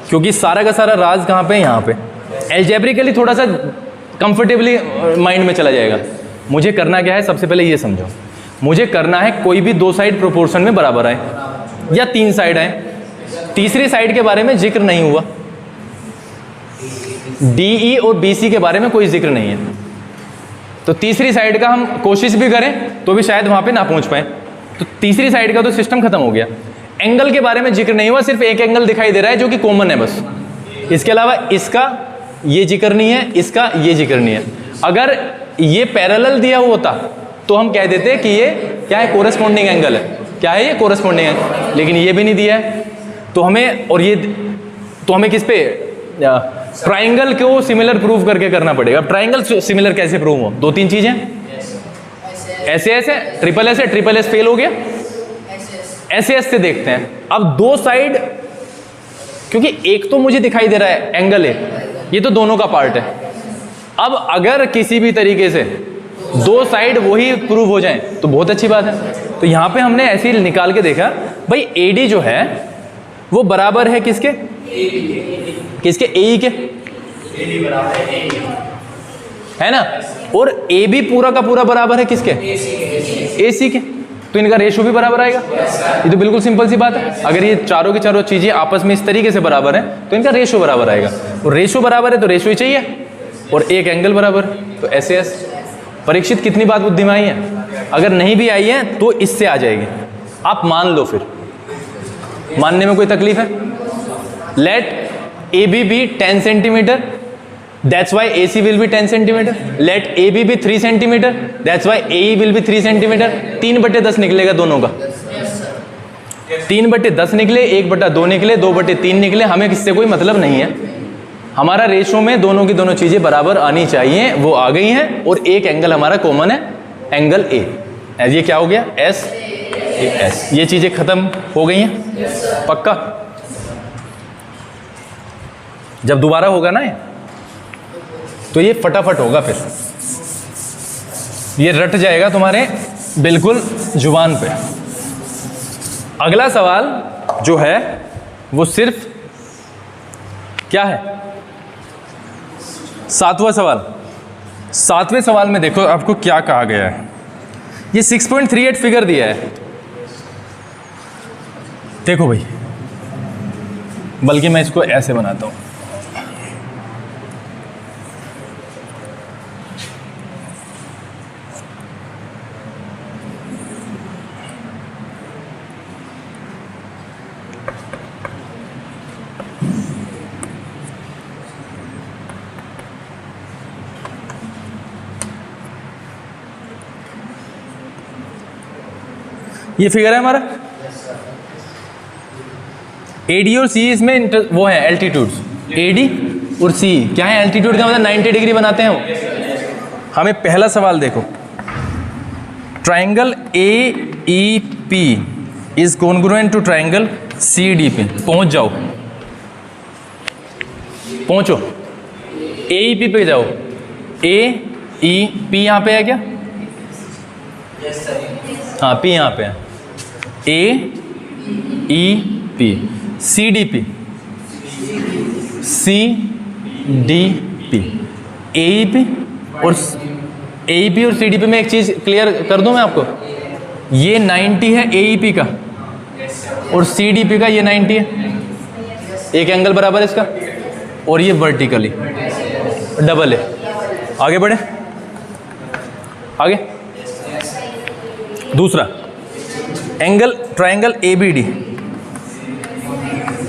क्योंकि सारा का सारा राज कहाँ पे? यहाँ पे। एल्जेब्रिकली थोड़ा सा कंफर्टेबली माइंड में चला जाएगा। मुझे करना क्या है, सबसे पहले ये समझो, मुझे करना है कोई भी 2 साइड प्रोपोर्शन में बराबर आए या 3 साइड आए। तीसरी साइड के बारे में जिक्र नहीं हुआ, DE और BC के बारे में कोई जिक्र नहीं है, तो तीसरी साइड का हम कोशिश भी करें तो भी शायद वहां पे ना पहुंच पाए, तो तीसरी साइड का तो सिस्टम खत्म हो गया। एंगल के बारे में जिक्र नहीं हुआ, सिर्फ एक एंगल दिखाई दे रहा है जो कि कॉमन है बस। इसके अलावा इसका ये जिक्र नहीं है, इसका ये जिक्र नहीं है। अगर ये पैरेलल दिया हुआ होता तो हम कह देते कि ये क्या है, कोरेस्पॉन्डिंग एंगल है। क्या है ये, कोरेस्पॉन्डिंग एंगल। लेकिन ये भी नहीं दिया है तो हमें, और ये तो हमें किस पे, ट्राइंगल को सिमिलर प्रूव करके करना पड़ेगा। अब ट्राइंगल सिमिलर कैसे प्रूव हो, दो तीन चीजें, ऐसे ऐसे, ट्रिपल एस है, ट्रिपल एस फेल हो गया, ऐसे ऐसे देखते हैं। अब दो साइड, क्योंकि एक तो मुझे दिखाई दे रहा है एंगल है, ये तो दोनों का पार्ट है। अब अगर किसी भी तरीके से दो साइड वही प्रूव हो जाएं तो बहुत अच्छी बात है। तो यहां पे हमने ऐसे ही निकाल के देखा भाई, AD जो है वो बराबर है किसके, किसके, AE के, है ना। और AB पूरा का पूरा बराबर है किसके, AC के। तो इनका रेशो भी बराबर आएगा। ये तो बिल्कुल सिंपल सी बात है। अगर ये चारों की चारों चीजें आपस में इस तरीके से बराबर है तो इनका रेशो बराबर आएगा। और रेशो बराबर है तो रेशो ही चाहिए, और एक एंगल बराबर, तो ऐसे ऐसे। परीक्षित कितनी बात बुद्धि में आई है? अगर नहीं भी आई है तो इससे आ जाएगी, आप मान लो। फिर मानने में कोई तकलीफ है? Let AB be 10 centimetre, that's why AC will be 10 centimetre. Let AB be 3 centimetre, that's why AE will be 3 centimetre. 3/10 निकलेगा दोनों का। 3/10 निकले, 1/2 निकले, 2/3 निकले, हमें किससे कोई मतलब नहीं है। हमारा रेशो में दोनों की दोनों चीजें बराबर आनी चाहिए, वो आ गई हैं। और एक एंगल हमारा कॉमन है, एंगल A। ये क्या हो गया, SAS। ये चीजें खत्म हो गई हैं, पक्का। जब दोबारा होगा ना तो ये फटाफट होगा, फिर ये रट जाएगा तुम्हारे बिल्कुल जुबान पे। अगला सवाल जो है वो सिर्फ क्या है, 7वां सवाल। 7वें सवाल में देखो आपको क्या कहा गया है। ये 6.38 फिगर दिया है, देखो भाई, बल्कि मैं इसको ऐसे बनाता हूं। ये फिगर है हमारा, AD और CE इसमें वो है एल्टीट्यूड्स। AD और CE क्या है, एल्टीट्यूड का मतलब 90 डिग्री बनाते हैं वो। हमें पहला सवाल देखो, triangle AEP is congruent to triangle CDP। पहुंच जाओ, पहुंचो, AEP पे जाओ। AEP यहां पे है क्या, हाँ P यहां पे है, AEP। CDP, CDP, AEP और CDP में एक चीज क्लियर कर दूं मैं आपको, ये 90 है AEP का और CDP का ये 90 है। एक एंगल बराबर है इसका, और ये वर्टिकली डबल है। आगे बढ़े, आगे। दूसरा angle triangle ABD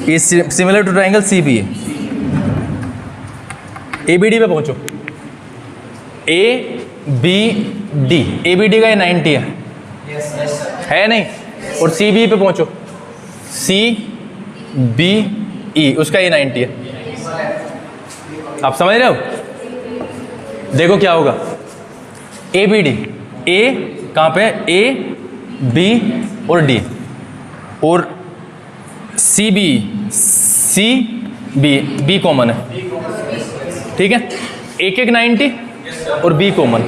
is similar to triangle CBA। ABD पे पहुंचो, ABD, ABD का ये 90 है नहीं, और CBE पे पहुंचो, CBE उसका ये 90 है। आप समझ रहे हो? देखो क्या होगा, ABD, A कहाँ पे, A B और D, और CBE, B कॉमन है, ठीक है। एक 90 और B कॉमन,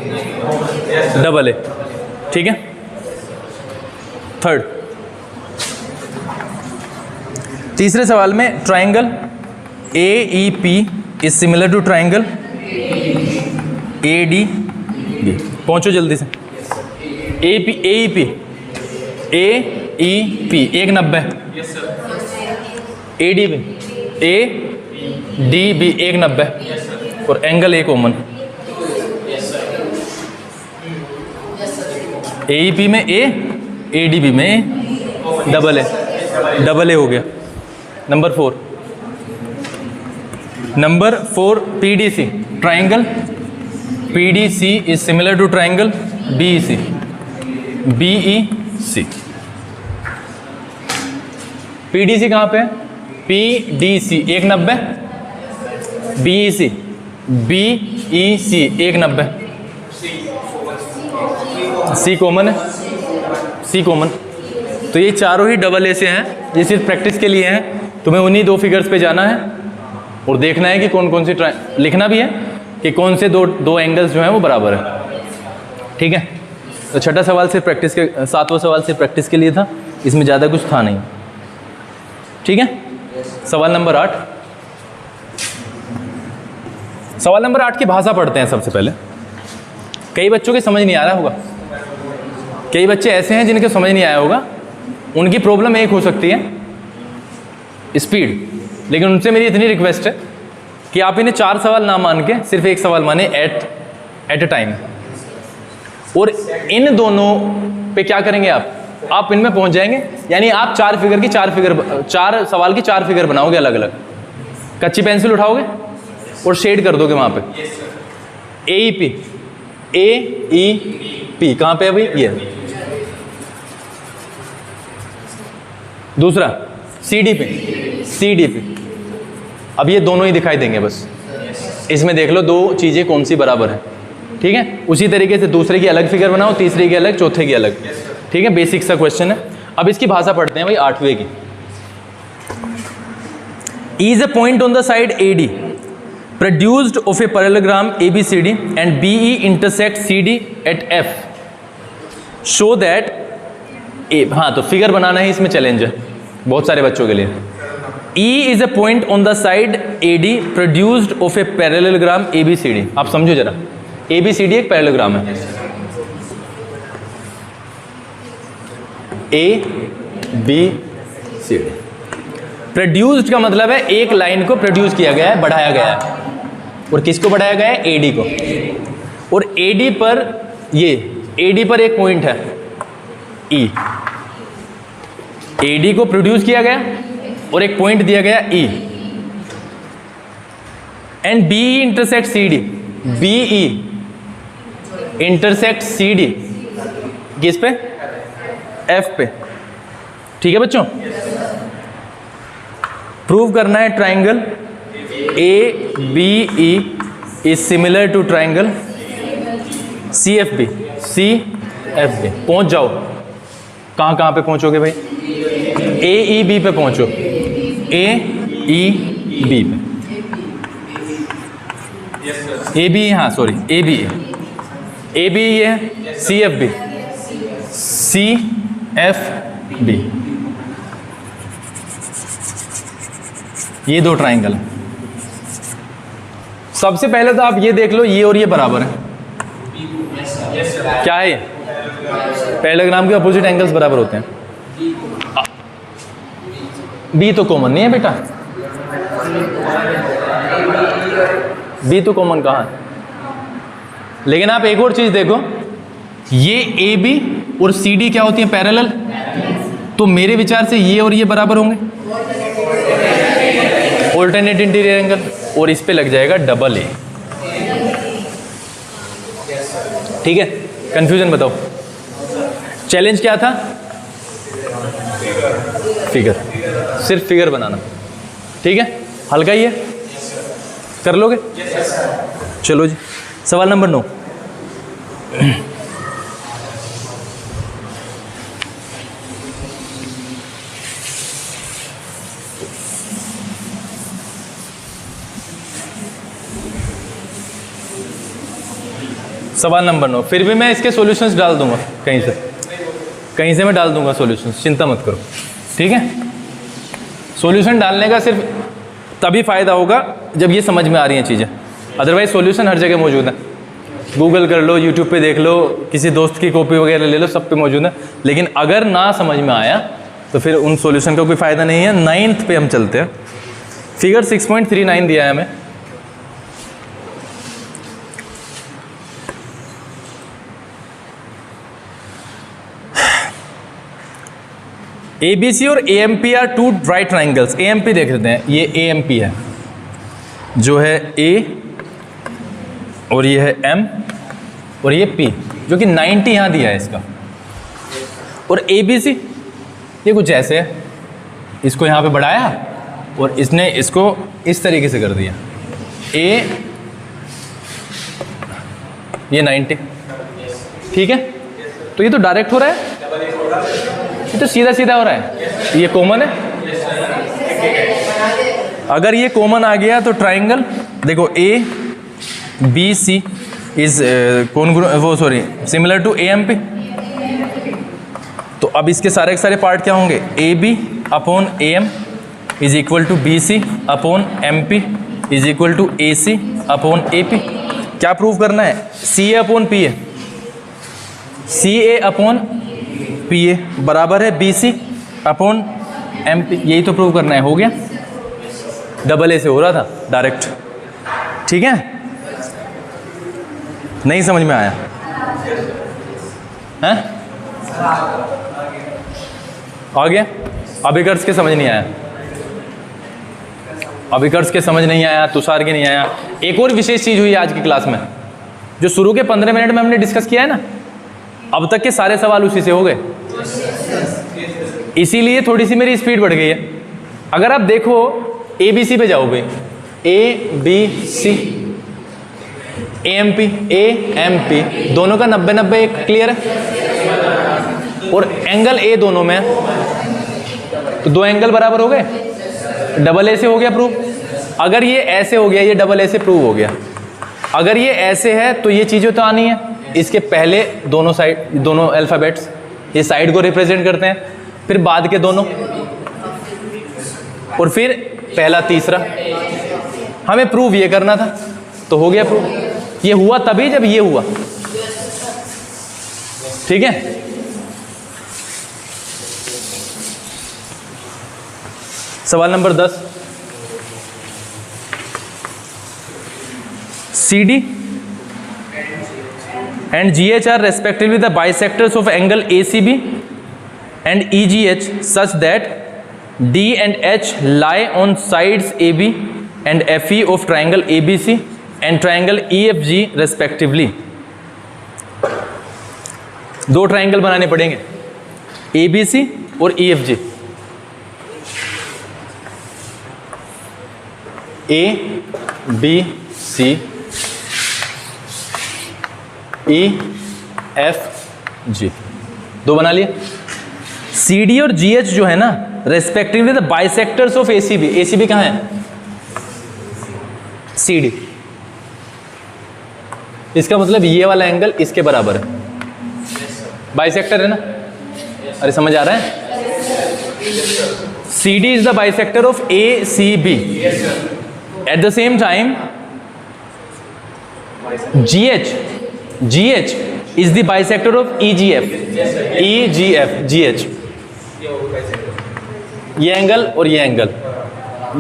डबल है, ठीक है। थर्ड, तीसरे सवाल में triangle AEP is similar to triangle ADB। पहुंचो जल्दी से, AEP 190, ADB 190 और एंगल A कॉमन। AEP में A, ADB में डबल A हो गया। Number 4, number 4 PDC triangle, PDC is similar to triangle BEC, BEC। PDC कहाँ पे है? PDC 190, BEC, BEC 190, C common है, C कॉमन। तो ये चारों ही डबल ए से हैं, ये सिर्फ प्रैक्टिस के लिए हैं। तुम्हें उन्हीं दो फिगर्स पे जाना है और देखना है कि कौन कौन सी लिखना भी है कि कौन से दो एंगल्स जो हैं वो बराबर है। ठीक है, तो छठा सवाल सिर्फ प्रैक्टिस के, सातवां सवाल सिर्फ प्रैक्टिस के लिए था, इसमें ज़्यादा कुछ था नहीं। ठीक है, सवाल नंबर 8। सवाल नंबर 8 की भाषा पढ़ते हैं सबसे पहले। कई बच्चों के समझ नहीं आ रहा होगा, कई बच्चे ऐसे हैं जिनके समझ नहीं आया होगा। उनकी प्रॉब्लम एक हो सकती है स्पीड, लेकिन उनसे मेरी इतनी रिक्वेस्ट है कि आप इन्हें 4 सवाल ना मान के सिर्फ एक सवाल माने एट अ टाइम। और इन दोनों पे क्या करेंगे आप इनमें पहुंच जाएंगे, यानी आप 4 सवाल की 4 फिगर बनाओगे अलग अलग। कच्ची पेंसिल उठाओगे और शेड कर दोगे वहां पे AEP कहाँ पे है भाई? ये दूसरा CDP। अब ये दोनों ही दिखाई देंगे बस, इसमें देख लो दो चीज़ें कौन सी बराबर है। ठीक है, उसी तरीके से दूसरे की अलग फिगर बनाओ, तीसरे की अलग, चौथे की अलग। ठीक है, बेसिक सा क्वेश्चन है। अब इसकी भाषा पढ़ते हैं भाई 8वें की। E is a point on the side AD produced of a parallelogram ABCD and BE intersects CD at F. Show that A, हाँ तो फिगर बनाना ही इसमें चैलेंज है बहुत सारे बच्चों के लिए। E is a point on the side AD produced of a parallelogram ABCD। आप समझो जरा, ABCD एक पैरेललोग्राम है, ABCD। प्रोड्यूस्ड का मतलब है एक लाइन को प्रोड्यूस किया गया है, बढ़ाया गया है। और किसको बढ़ाया गया है? AD को। और AD पर एक पॉइंट है E। AD को प्रोड्यूस किया गया और एक पॉइंट दिया गया E। And BE intersect CD, BE intersect CD किस पे? F पे। ठीक है बच्चों, प्रूव करना है triangle ABE is similar to triangle CFB। पहुंच जाओ, कहां पे पहुंचोगे भाई? AEB पे पहुंचो, AEB पे। AB, हाँ सॉरी AB ये है, CFB, ये दो ट्राइंगल है। सबसे पहले तो आप ये देख लो, ये और ये बराबर है। क्या है ये? पैरेललोग्राम के अपोजिट एंगल्स बराबर होते हैं। B तो कॉमन नहीं है बेटा, B तो कॉमन कहाँ है? लेकिन आप एक और चीज देखो, ये AB और CD क्या होती है? पैरेलल। तो मेरे विचार से ये और ये बराबर होंगे, ऑल्टरनेट इंटीरियर एंगल, और इस पे लग जाएगा डबल A। ठीक है, कंफ्यूजन बताओ। चैलेंज क्या था? फिगर, सिर्फ फिगर बनाना। ठीक है, हल्का ही है, कर लोगे? चलो जी, सवाल नंबर 9। सवाल नंबर 9। फिर भी मैं इसके सॉल्यूशंस डाल दूंगा, कहीं से मैं डाल दूंगा सॉल्यूशंस, चिंता मत करो। ठीक है, सॉल्यूशन डालने का सिर्फ तभी फ़ायदा होगा जब ये समझ में आ रही हैं चीज़ें, अदरवाइज सॉल्यूशन हर जगह मौजूद है। गूगल कर लो, यूट्यूब पे देख लो, किसी दोस्त की कॉपी वगैरह ले लो, सब पे मौजूद है। लेकिन अगर ना समझ में आया तो फिर उन सॉल्यूशन का कोई फ़ायदा नहीं है। 9th पे हम चलते हैं। फिगर 6.39 दिया है हमें। ABC और AMP are two right triangles. AMP देख लेते हैं, ये AMP है। जो है A और ये है M और ये P, जो कि 90 यहाँ दिया है इसका, और ABC ये कुछ ऐसे है, इसको यहाँ पे बढ़ाया और इसने इसको इस तरीके से कर दिया, A ये 90, ठीक है। तो ये तो डायरेक्ट हो रहा है, ये तो सीधा सीधा हो रहा है, ये कॉमन है। अगर ये कॉमन आ गया तो ट्राइंगल देखो ABC is similar to AMP। तो अब इसके सारे के सारे पार्ट क्या होंगे, AB upon AM is equal to BC upon MP is equal to AC upon AP। क्या प्रूव करना है, CA upon PA, CA upon PA बराबर है BC अपॉन MP, यही तो प्रूव करना है। हो गया, डबल A से हो रहा था डायरेक्ट, ठीक है। नहीं समझ में आया हैं? आ गया? अभिकर्ष के समझ नहीं आया, अभिकर्ष के समझ नहीं आया, तुषार के नहीं आया। एक और विशेष चीज हुई आज की क्लास में, जो शुरू के 15 मिनट में हमने डिस्कस किया है ना, अब तक के सारे सवाल उसी से हो गए, इसीलिए थोड़ी सी मेरी स्पीड बढ़ गई है। अगर आप देखो ABC पे जाओगे, ABC AMP दोनों का 90-90 क्लियर है, और एंगल A दोनों में है, तो दो एंगल बराबर हो गए, डबल A से हो गया प्रूव। अगर ये ऐसे हो गया, ये डबल A से प्रूव हो गया। अगर ये ऐसे है तो ये चीज़ें तो आनी है, इसके पहले दोनों साइड, दोनों अल्फ़ाबेट्स ये साइड को रिप्रेजेंट करते हैं, फिर बाद के दोनों, और फिर पहला तीसरा। हमें प्रूव ये करना था, तो हो गया प्रूव। ये हुआ तभी जब ये हुआ, ठीक है। सवाल number 10, CD and GH are respectively the bisectors of angle ACB and EGH such that D and H lie on sides AB and FE of triangle ABC and triangle EFG respectively। दो triangle बनाने पड़ेंगे, ABC और EFG। ABC EFG दो बना लिए। CD और GH जो है ना, respectively the bisectors of ACB। ACB कहाँ है, CD, इसका मतलब ये वाला एंगल इसके बराबर है, बाइसेक्टर है ना। अरे समझ आ रहा है, CD is the bisector of ACB। At the same time GH is the bisector of EGF, GH। ये एंगल और ये एंगल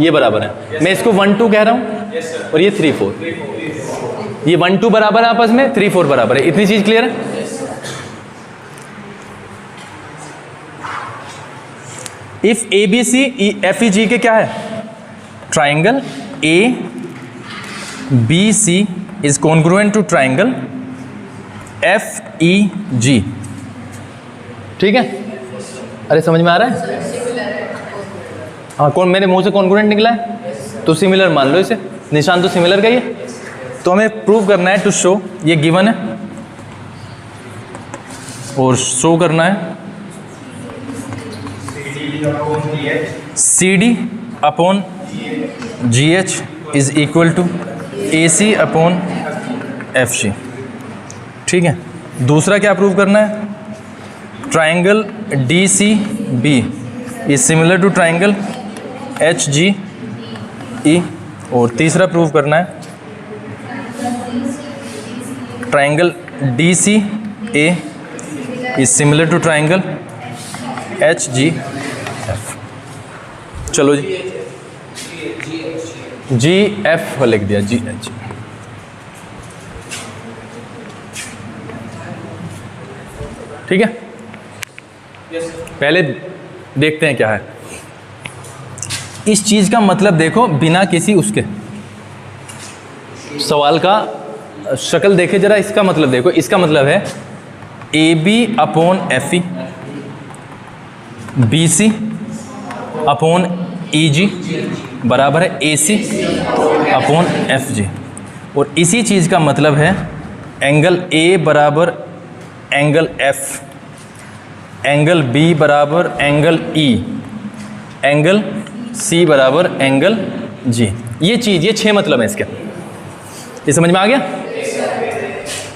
ये बराबर है। मैं इसको 1-2 कह रहा हूं और ये 3-4, ये 1-2 बराबर है आपस में, 3-4 बराबर है। इतनी चीज क्लियर है। इफ ABC FEG के क्या है, triangle ABC is congruent to triangle FEG, ठीक है। अरे समझ में आ रहा है? हाँ, कौन मेरे मुंह से कॉन्ग्रुएंट निकला है, तो सिमिलर मान लो इसे, निशान तो सिमिलर का ही है। तो हमें प्रूव करना है, टू शो, ये गिवन है, और शो करना है CD upon GH is equal to AC upon FG, ठीक है। दूसरा क्या प्रूव करना है, triangle DCB is similar to triangle HGE, और तीसरा प्रूव करना है triangle DCA is similar to triangle HGF। चलो जी, GF लिख दिया, GH। ठीक है, पहले देखते हैं क्या है। इस चीज का मतलब देखो, बिना किसी उसके, सवाल का शक्ल देखे जरा, इसका मतलब देखो, इसका मतलब है A B upon F E, B C upon E G बराबर है ए सी अपॉन एफ जी। और इसी चीज़ का मतलब है एंगल ए बराबर एंगल एफ, एंगल बी बराबर एंगल ई, एंगल सी बराबर एंगल जी। ये चीज़, ये 6 मतलब है इसके। ये समझ में आ गया?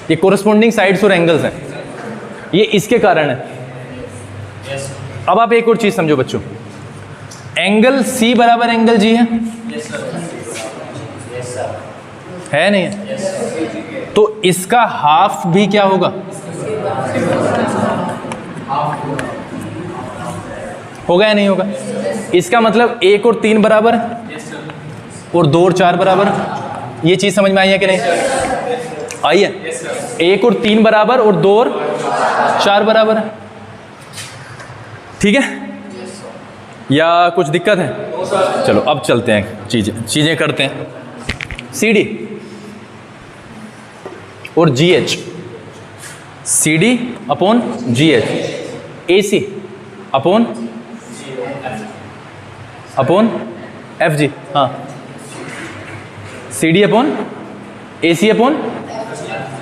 ये कोरस्पॉन्डिंग साइड्स और एंगल्स हैं, ये इसके कारण है। अब आप एक और चीज़ समझो बच्चों, एंगल सी बराबर एंगल जी है, है नहीं है? तो इसका हाफ भी क्या होगा? होगा या नहीं होगा? इसका मतलब 1 और 3 बराबर है और 2 और 4 बराबर है। ये चीज़ समझ में आई है कि नहीं? आई है? 1 और 3 बराबर और 2 और 4 बराबर है। ठीक है या कुछ दिक्कत है? चलो अब चलते हैं, चीज़ें करते हैं। सी डी और G H, C D upon G H, A C upon F G. हाँ, C D upon A C upon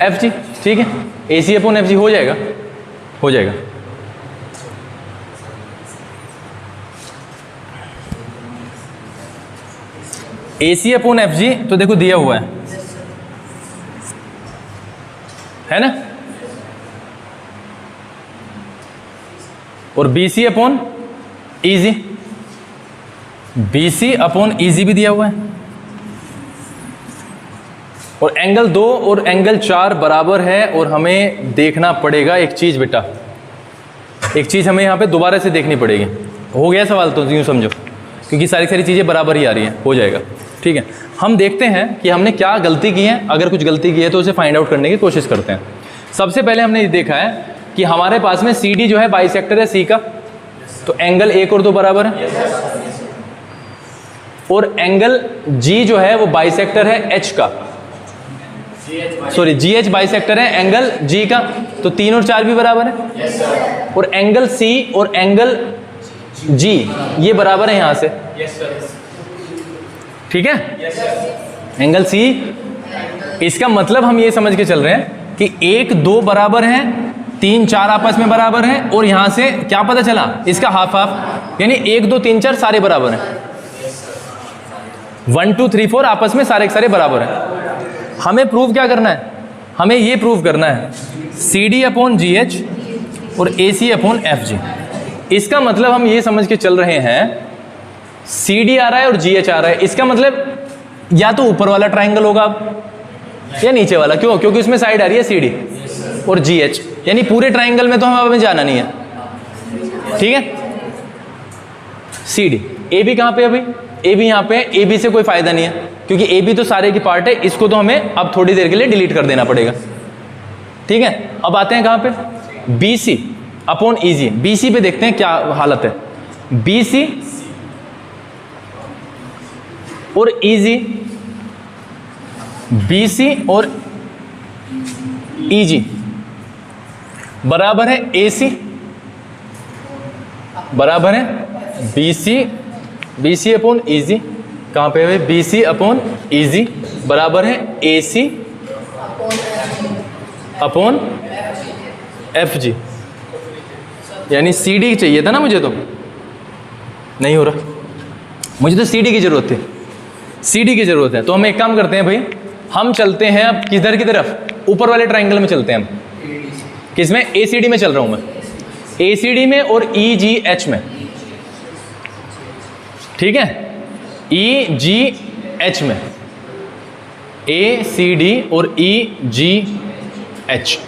F G. ठीक है, ए सी अपॉन एफ जी हो जाएगा, हो जाएगा। ए सी अपॉन एफ जी तो देखो दिया हुआ है ना, और बी सी अपॉन ई जी, बी सी अपॉन ई जी भी दिया हुआ है। और एंगल 2 और एंगल 4 बराबर है। और हमें देखना पड़ेगा एक चीज़ बेटा, एक चीज़ हमें यहाँ पे दोबारा से देखनी पड़ेगी। हो गया सवाल तो यूँ समझो, क्योंकि सारी चीज़ें बराबर ही आ रही हैं, हो जाएगा। ठीक है, हम देखते हैं कि हमने क्या गलती की है। अगर कुछ गलती की है तो उसे फाइंड आउट करने की कोशिश करते हैं। सबसे पहले हमने ये देखा है कि हमारे पास में सी डी जो है बाइसेक्टर है सी का, तो एंगल 1 और 2 बराबर है। और एंगल जी जो है वो बाइसेक्टर है एच का, सॉरी जी एच बाइसेक्टर है एंगल जी का, तो 3 और 4 भी बराबर है। और एंगल सी और एंगल जी ये बराबर है यहाँ से। ठीक है, एंगल सी, इसका मतलब हम ये समझ के चल रहे हैं कि 1 2 बराबर है, 3 4 आपस में बराबर है। और यहां से क्या पता चला, इसका हाफ हाफ, यानी 1 2 3 4 सारे बराबर हैं। 1 2 3 4 आपस में सारे के सारे बराबर हैं। हमें प्रूव क्या करना है? हमें ये प्रूव करना है C D upon G H और ए सी अपॉन एफ जी। इसका मतलब हम ये समझ के चल रहे हैं सी डी आ रहा है और जी एच आ रहा है, इसका मतलब या तो ऊपर वाला ट्राइंगल होगा या नीचे वाला। क्यों? क्योंकि उसमें साइड आ रही है सी डी और जी एच, यानी पूरे ट्राइंगल में तो हमें जाना नहीं है। ठीक है, सी डी, ए बी कहाँ पे? अभी ए बी यहाँ पे, ए बी से कोई फायदा नहीं है क्योंकि ए बी तो सारे की पार्ट है, इसको तो हमें अब थोड़ी देर के लिए डिलीट कर देना पड़ेगा। ठीक है, अब आते हैं कहाँ पे? बी सी अपॉन ई जी। बी सी पे देखते हैं क्या हालत है। बी सी और ई जी, बी सी और ई जी बराबर है ए सी, बराबर है बी सी अपॉन ई जी। कहाँ पे है? B C upon E G बराबर है ए सी अपॉन एफ जी। यानी सी डी चाहिए था ना मुझे, तो नहीं हो रहा, मुझे तो सी डी की जरूरत थी, सी डी की जरूरत है। तो हम एक काम करते हैं भाई, हम चलते हैं अब किधर की तरफ? ऊपर वाले ट्राइंगल में चलते हैं हम। किसमें? ए सी डी में चल रहा हूं मैं, ए सी डी में और ई जी एच में। ठीक है, ई जी एच में, ए सी डी और ई जी एच।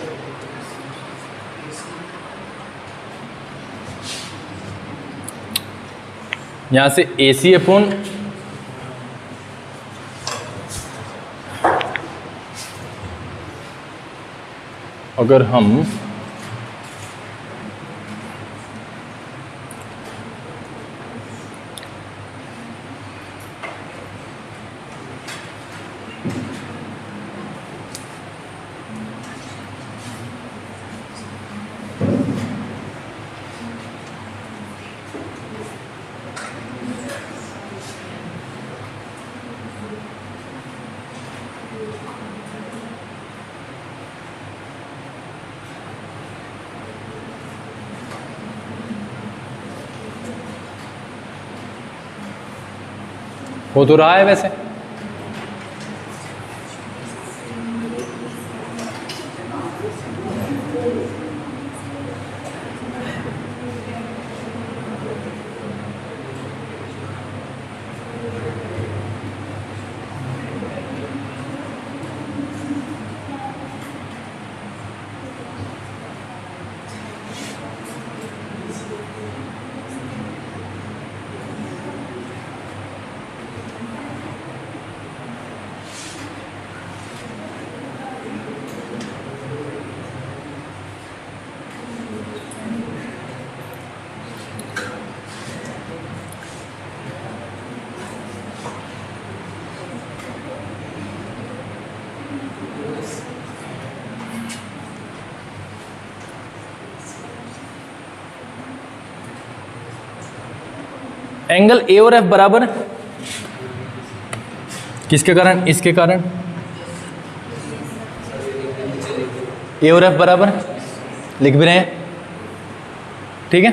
यहां से ए सी अपॉन अगर हम हो तो रहा है वैसे। एंगल ए और एफ बराबर है, किसके कारण? इसके कारण। ए और एफ बराबर है, लिख भी रहे हैं, ठीक है।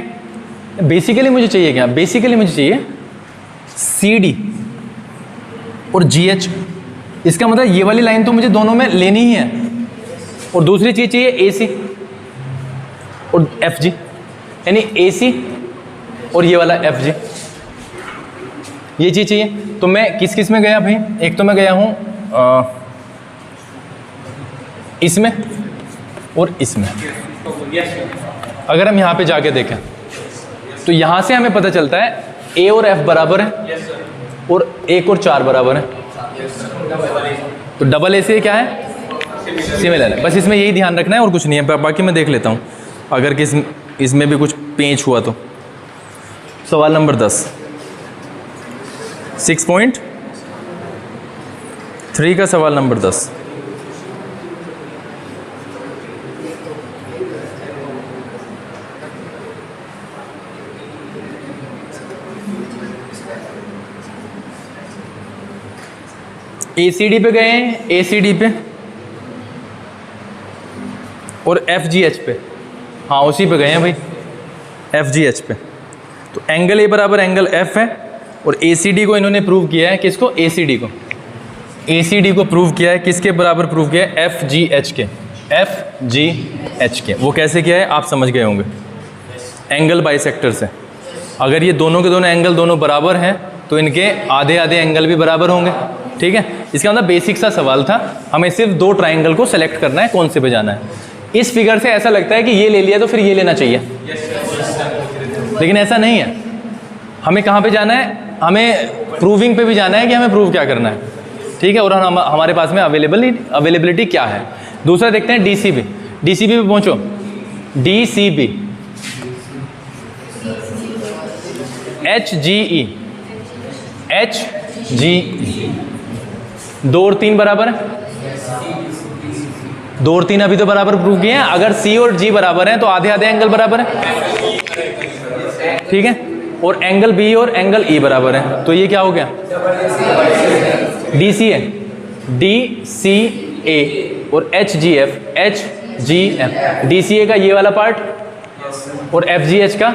बेसिकली मुझे चाहिए क्या? बेसिकली मुझे चाहिए सी डी और जी एच। इसका मतलब ये वाली लाइन तो मुझे दोनों में लेनी ही है, और दूसरी चीज चाहिए ए सी और एफ जी, यानी ए सी और ये वाला एफ जी, ये चीज चाहिए। तो मैं किस किस में गया भाई? एक तो मैं गया हूं इसमें और इसमें। अगर हम यहां पे जाके देखें तो यहां से हमें पता चलता है ए और एफ बराबर है और 1 और 4 बराबर है। तो डबल ए से क्या है? सिमिलर है। बस इसमें यही ध्यान रखना है और कुछ नहीं है। बाकी मैं देख लेता हूं अगर इसमें भी कुछ पेंच हुआ तो। सवाल नंबर 10 6.3 का सवाल नंबर 10। ACD पे गए हैं, ACD पे और FGH पे, हाँ उसी पे गए हैं भाई, FGH पे। तो एंगल ए बराबर एंगल F है और ACD को इन्होंने प्रूव किया है, किसको? ACD को। ACD को प्रूव किया है, किसके बराबर प्रूव किया है? FGH के, FGH के। वो कैसे किया है आप समझ गए होंगे, एंगल बाइसेक्टर से। अगर ये दोनों के दोनों एंगल दोनों बराबर हैं तो इनके आधे आधे एंगल भी बराबर होंगे, ठीक है। इसका मतलब बेसिक सा सवाल था, हमें सिर्फ 2 ट्राइंगल को सेलेक्ट करना है, कौन से पे जाना है। इस फिगर से ऐसा लगता है कि ये ले लिया तो फिर ये लेना चाहिए, लेकिन ऐसा नहीं है। हमें कहाँ पे जाना है? हमें प्रूविंग पे भी जाना है कि हमें प्रूव क्या करना है, ठीक है। और हमारे पास में अवेलेबिलिटी क्या है। दूसरा देखते हैं DCB। DCB पे पहुँचो, DCB HGE, HGE 2 और 3 बराबर है। 2 और 3 अभी तो बराबर प्रूव किए हैं। अगर C और G बराबर हैं तो आधे आधे एंगल बराबर है, ठीक है। और एंगल B और एंगल E बराबर है, तो ये क्या हो गया? DCA, DCA और HGF, HGF। DCA का ये वाला पार्ट और FGH का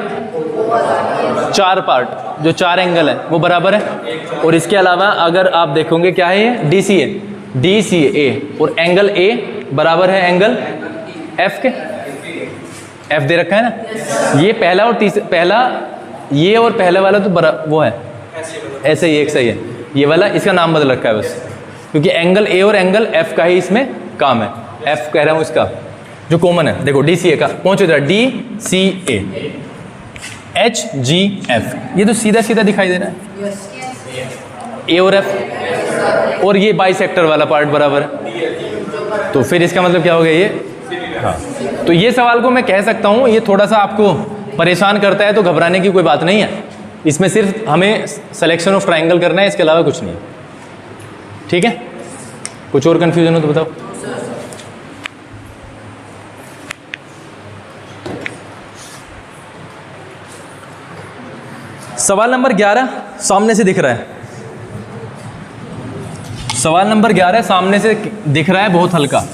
4 पार्ट, जो 4 एंगल है वो बराबर है। और इसके अलावा अगर आप देखोगे क्या है ये? DCA, DCA और एंगल A बराबर है एंगल F के। F दे रखा है ना। ये पहला और पहला, ये और पहला वाला तो वो है ऐसे ही, एक सही है। ये वाला इसका नाम बदल रखा है बस, क्योंकि एंगल A और एंगल F का ही इसमें काम है। F कह रहा हूँ इसका जो कॉमन है। देखो DCA का पहुंचो इधर, DCA, HGF, ये तो सीधा सीधा दिखाई दे रहा है। A और F और ये बाइसेक्टर वाला पार्ट बराबर है, तो फिर इसका मतलब क्या हो गया ये? हाँ। तो ये सवाल को मैं कह सकता हूँ ये थोड़ा सा आपको परेशान करता है, तो घबराने की कोई बात नहीं है। इसमें सिर्फ हमें सिलेक्शन ऑफ ट्राइंगल करना है, इसके अलावा कुछ नहीं है, ठीक है। कुछ और कंफ्यूजन हो तो बताओ। सवाल नंबर 11 सामने से दिख रहा है। सवाल नंबर 11 सामने से दिख रहा है, बहुत हल्का।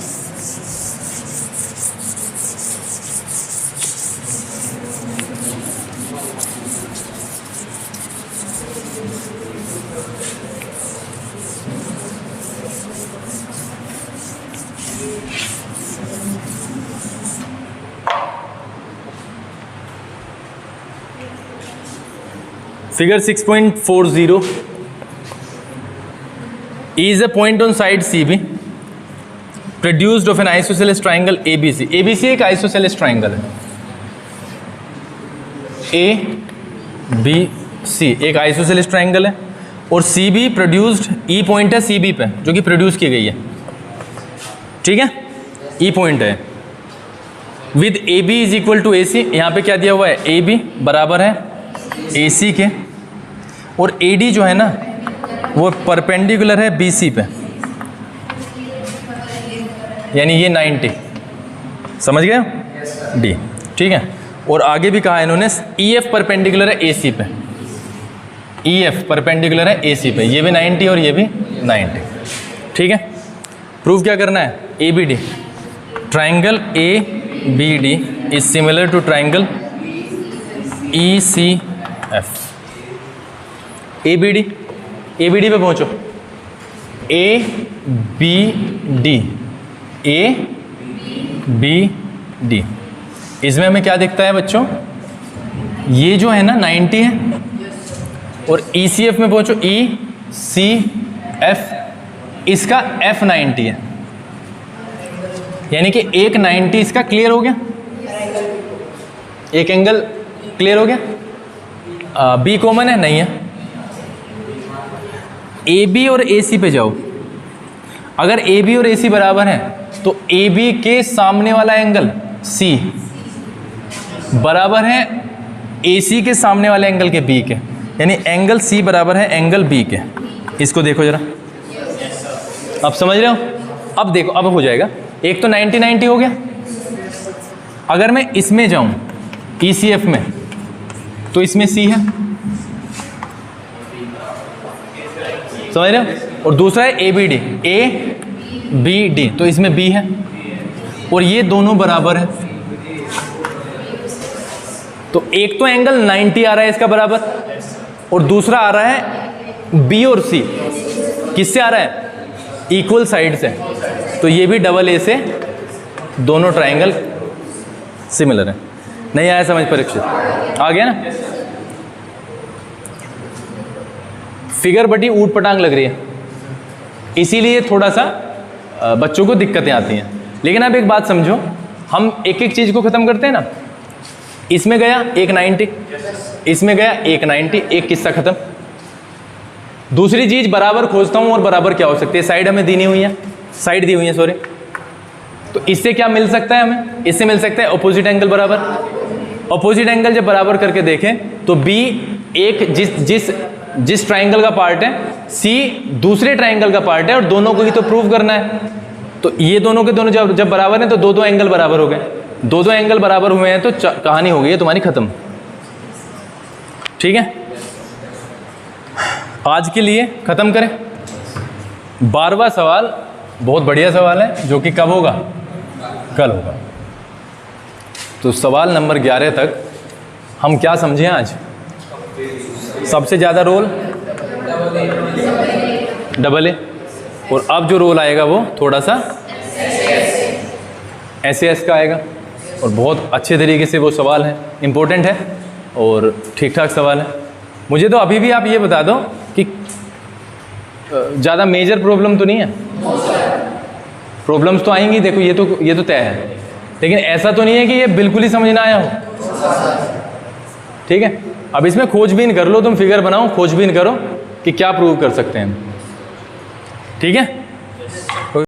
Figure 6.40 is a point on side CB produced of an isosceles triangle ABC. ABC एक isosceles triangle है, ABC एक isosceles triangle है, और CB प्रोड्यूस्ड, E पॉइंट है CB पे जो कि प्रोड्यूस की गई है, ठीक है, E पॉइंट है, with AB is equal to AC। यहाँ पे क्या दिया हुआ है, AB बराबर है AC के, और AD जो है ना वो परपेंडिकुलर है BC पे, यानी ये 90, समझ गए D, ठीक है। और आगे भी कहा है इन्होंने EF परपेंडिकुलर है AC पे, EF परपेंडिकुलर है AC पे, ये भी 90 और ये भी 90, ठीक है। प्रूफ क्या करना है, ABD, triangle ABD is similar to triangle ECF। ABD पे पहुंचो, ABD इसमें हमें क्या दिखता है बच्चों, ये जो है ना 90 है, और ECF में पहुंचो, ECF इसका F 90 है, यानी कि एक 90 इसका क्लियर हो गया, एक एंगल क्लियर हो गया। B कॉमन है, नहीं है। AB और AC पे जाओ, अगर AB और AC बराबर है तो AB के सामने वाला एंगल C बराबर है AC के सामने वाले एंगल के B के, यानी एंगल C बराबर है एंगल B के। इसको देखो जरा, अब समझ रहे हो, अब देखो, अब हो जाएगा। एक तो 90-90 हो गया, अगर मैं इसमें जाऊं ECF में तो इसमें C है, समझ रहे हो, और दूसरा है ABD तो इसमें B है, और ये दोनों बराबर है, तो एक तो एंगल 90 आ रहा है इसका बराबर, और दूसरा आ रहा है B और C किससे आ रहा है, इक्वल साइड से, तो ये भी डबल A से दोनों ट्राइंगल सिमिलर है। नहीं आया समझ परीक्षित, आ गया ना। फिगर बटी ऊट पटांग लग रही है, इसीलिए थोड़ा सा बच्चों को दिक्कतें आती हैं। लेकिन आप एक बात समझो, हम एक एक चीज़ को ख़त्म करते हैं ना, इसमें गया एक 90, इसमें गया एक 90, एक किस्सा ख़त्म। दूसरी चीज़ बराबर खोजता हूँ, और बराबर क्या हो सकती है, साइड हमें दी हुई है, साइड दी हुई है सॉरी, तो इससे क्या मिल सकता है हमें, इससे मिल सकता है अपोजिट एंगल बराबर। अपोजिट एंगल जब बराबर करके देखें तो B एक जिस ट्राइंगल का पार्ट है, C दूसरे ट्राइंगल का पार्ट है, और दोनों को ही तो प्रूव करना है। तो ये दोनों के दोनों जब बराबर हैं तो दो एंगल बराबर हो गए, दो एंगल बराबर हुए हैं तो कहानी हो गई है तुम्हारी ख़त्म, ठीक है। आज के लिए ख़त्म करें। 12वां सवाल बहुत बढ़िया सवाल है, जो कि कब होगा, कल होगा। तो सवाल नंबर 11 तक हम क्या समझें आज, सबसे ज़्यादा रोल डबल ए, और अब जो रोल आएगा वो थोड़ा सा SAS का आएगा, और बहुत अच्छे तरीके से वो सवाल है, इम्पोर्टेंट है और ठीक ठाक सवाल है। मुझे तो अभी भी आप ये बता दो कि ज़्यादा मेजर प्रॉब्लम तो नहीं है, प्रॉब्लम्स तो आएंगी, देखो ये तो तय है, लेकिन ऐसा तो नहीं है कि ये बिल्कुल ही समझ ना आया हो, ठीक है। अब इसमें खोजबीन कर लो, तुम फिगर बनाओ, खोजबीन करो कि क्या प्रूव कर सकते हैं, ठीक है।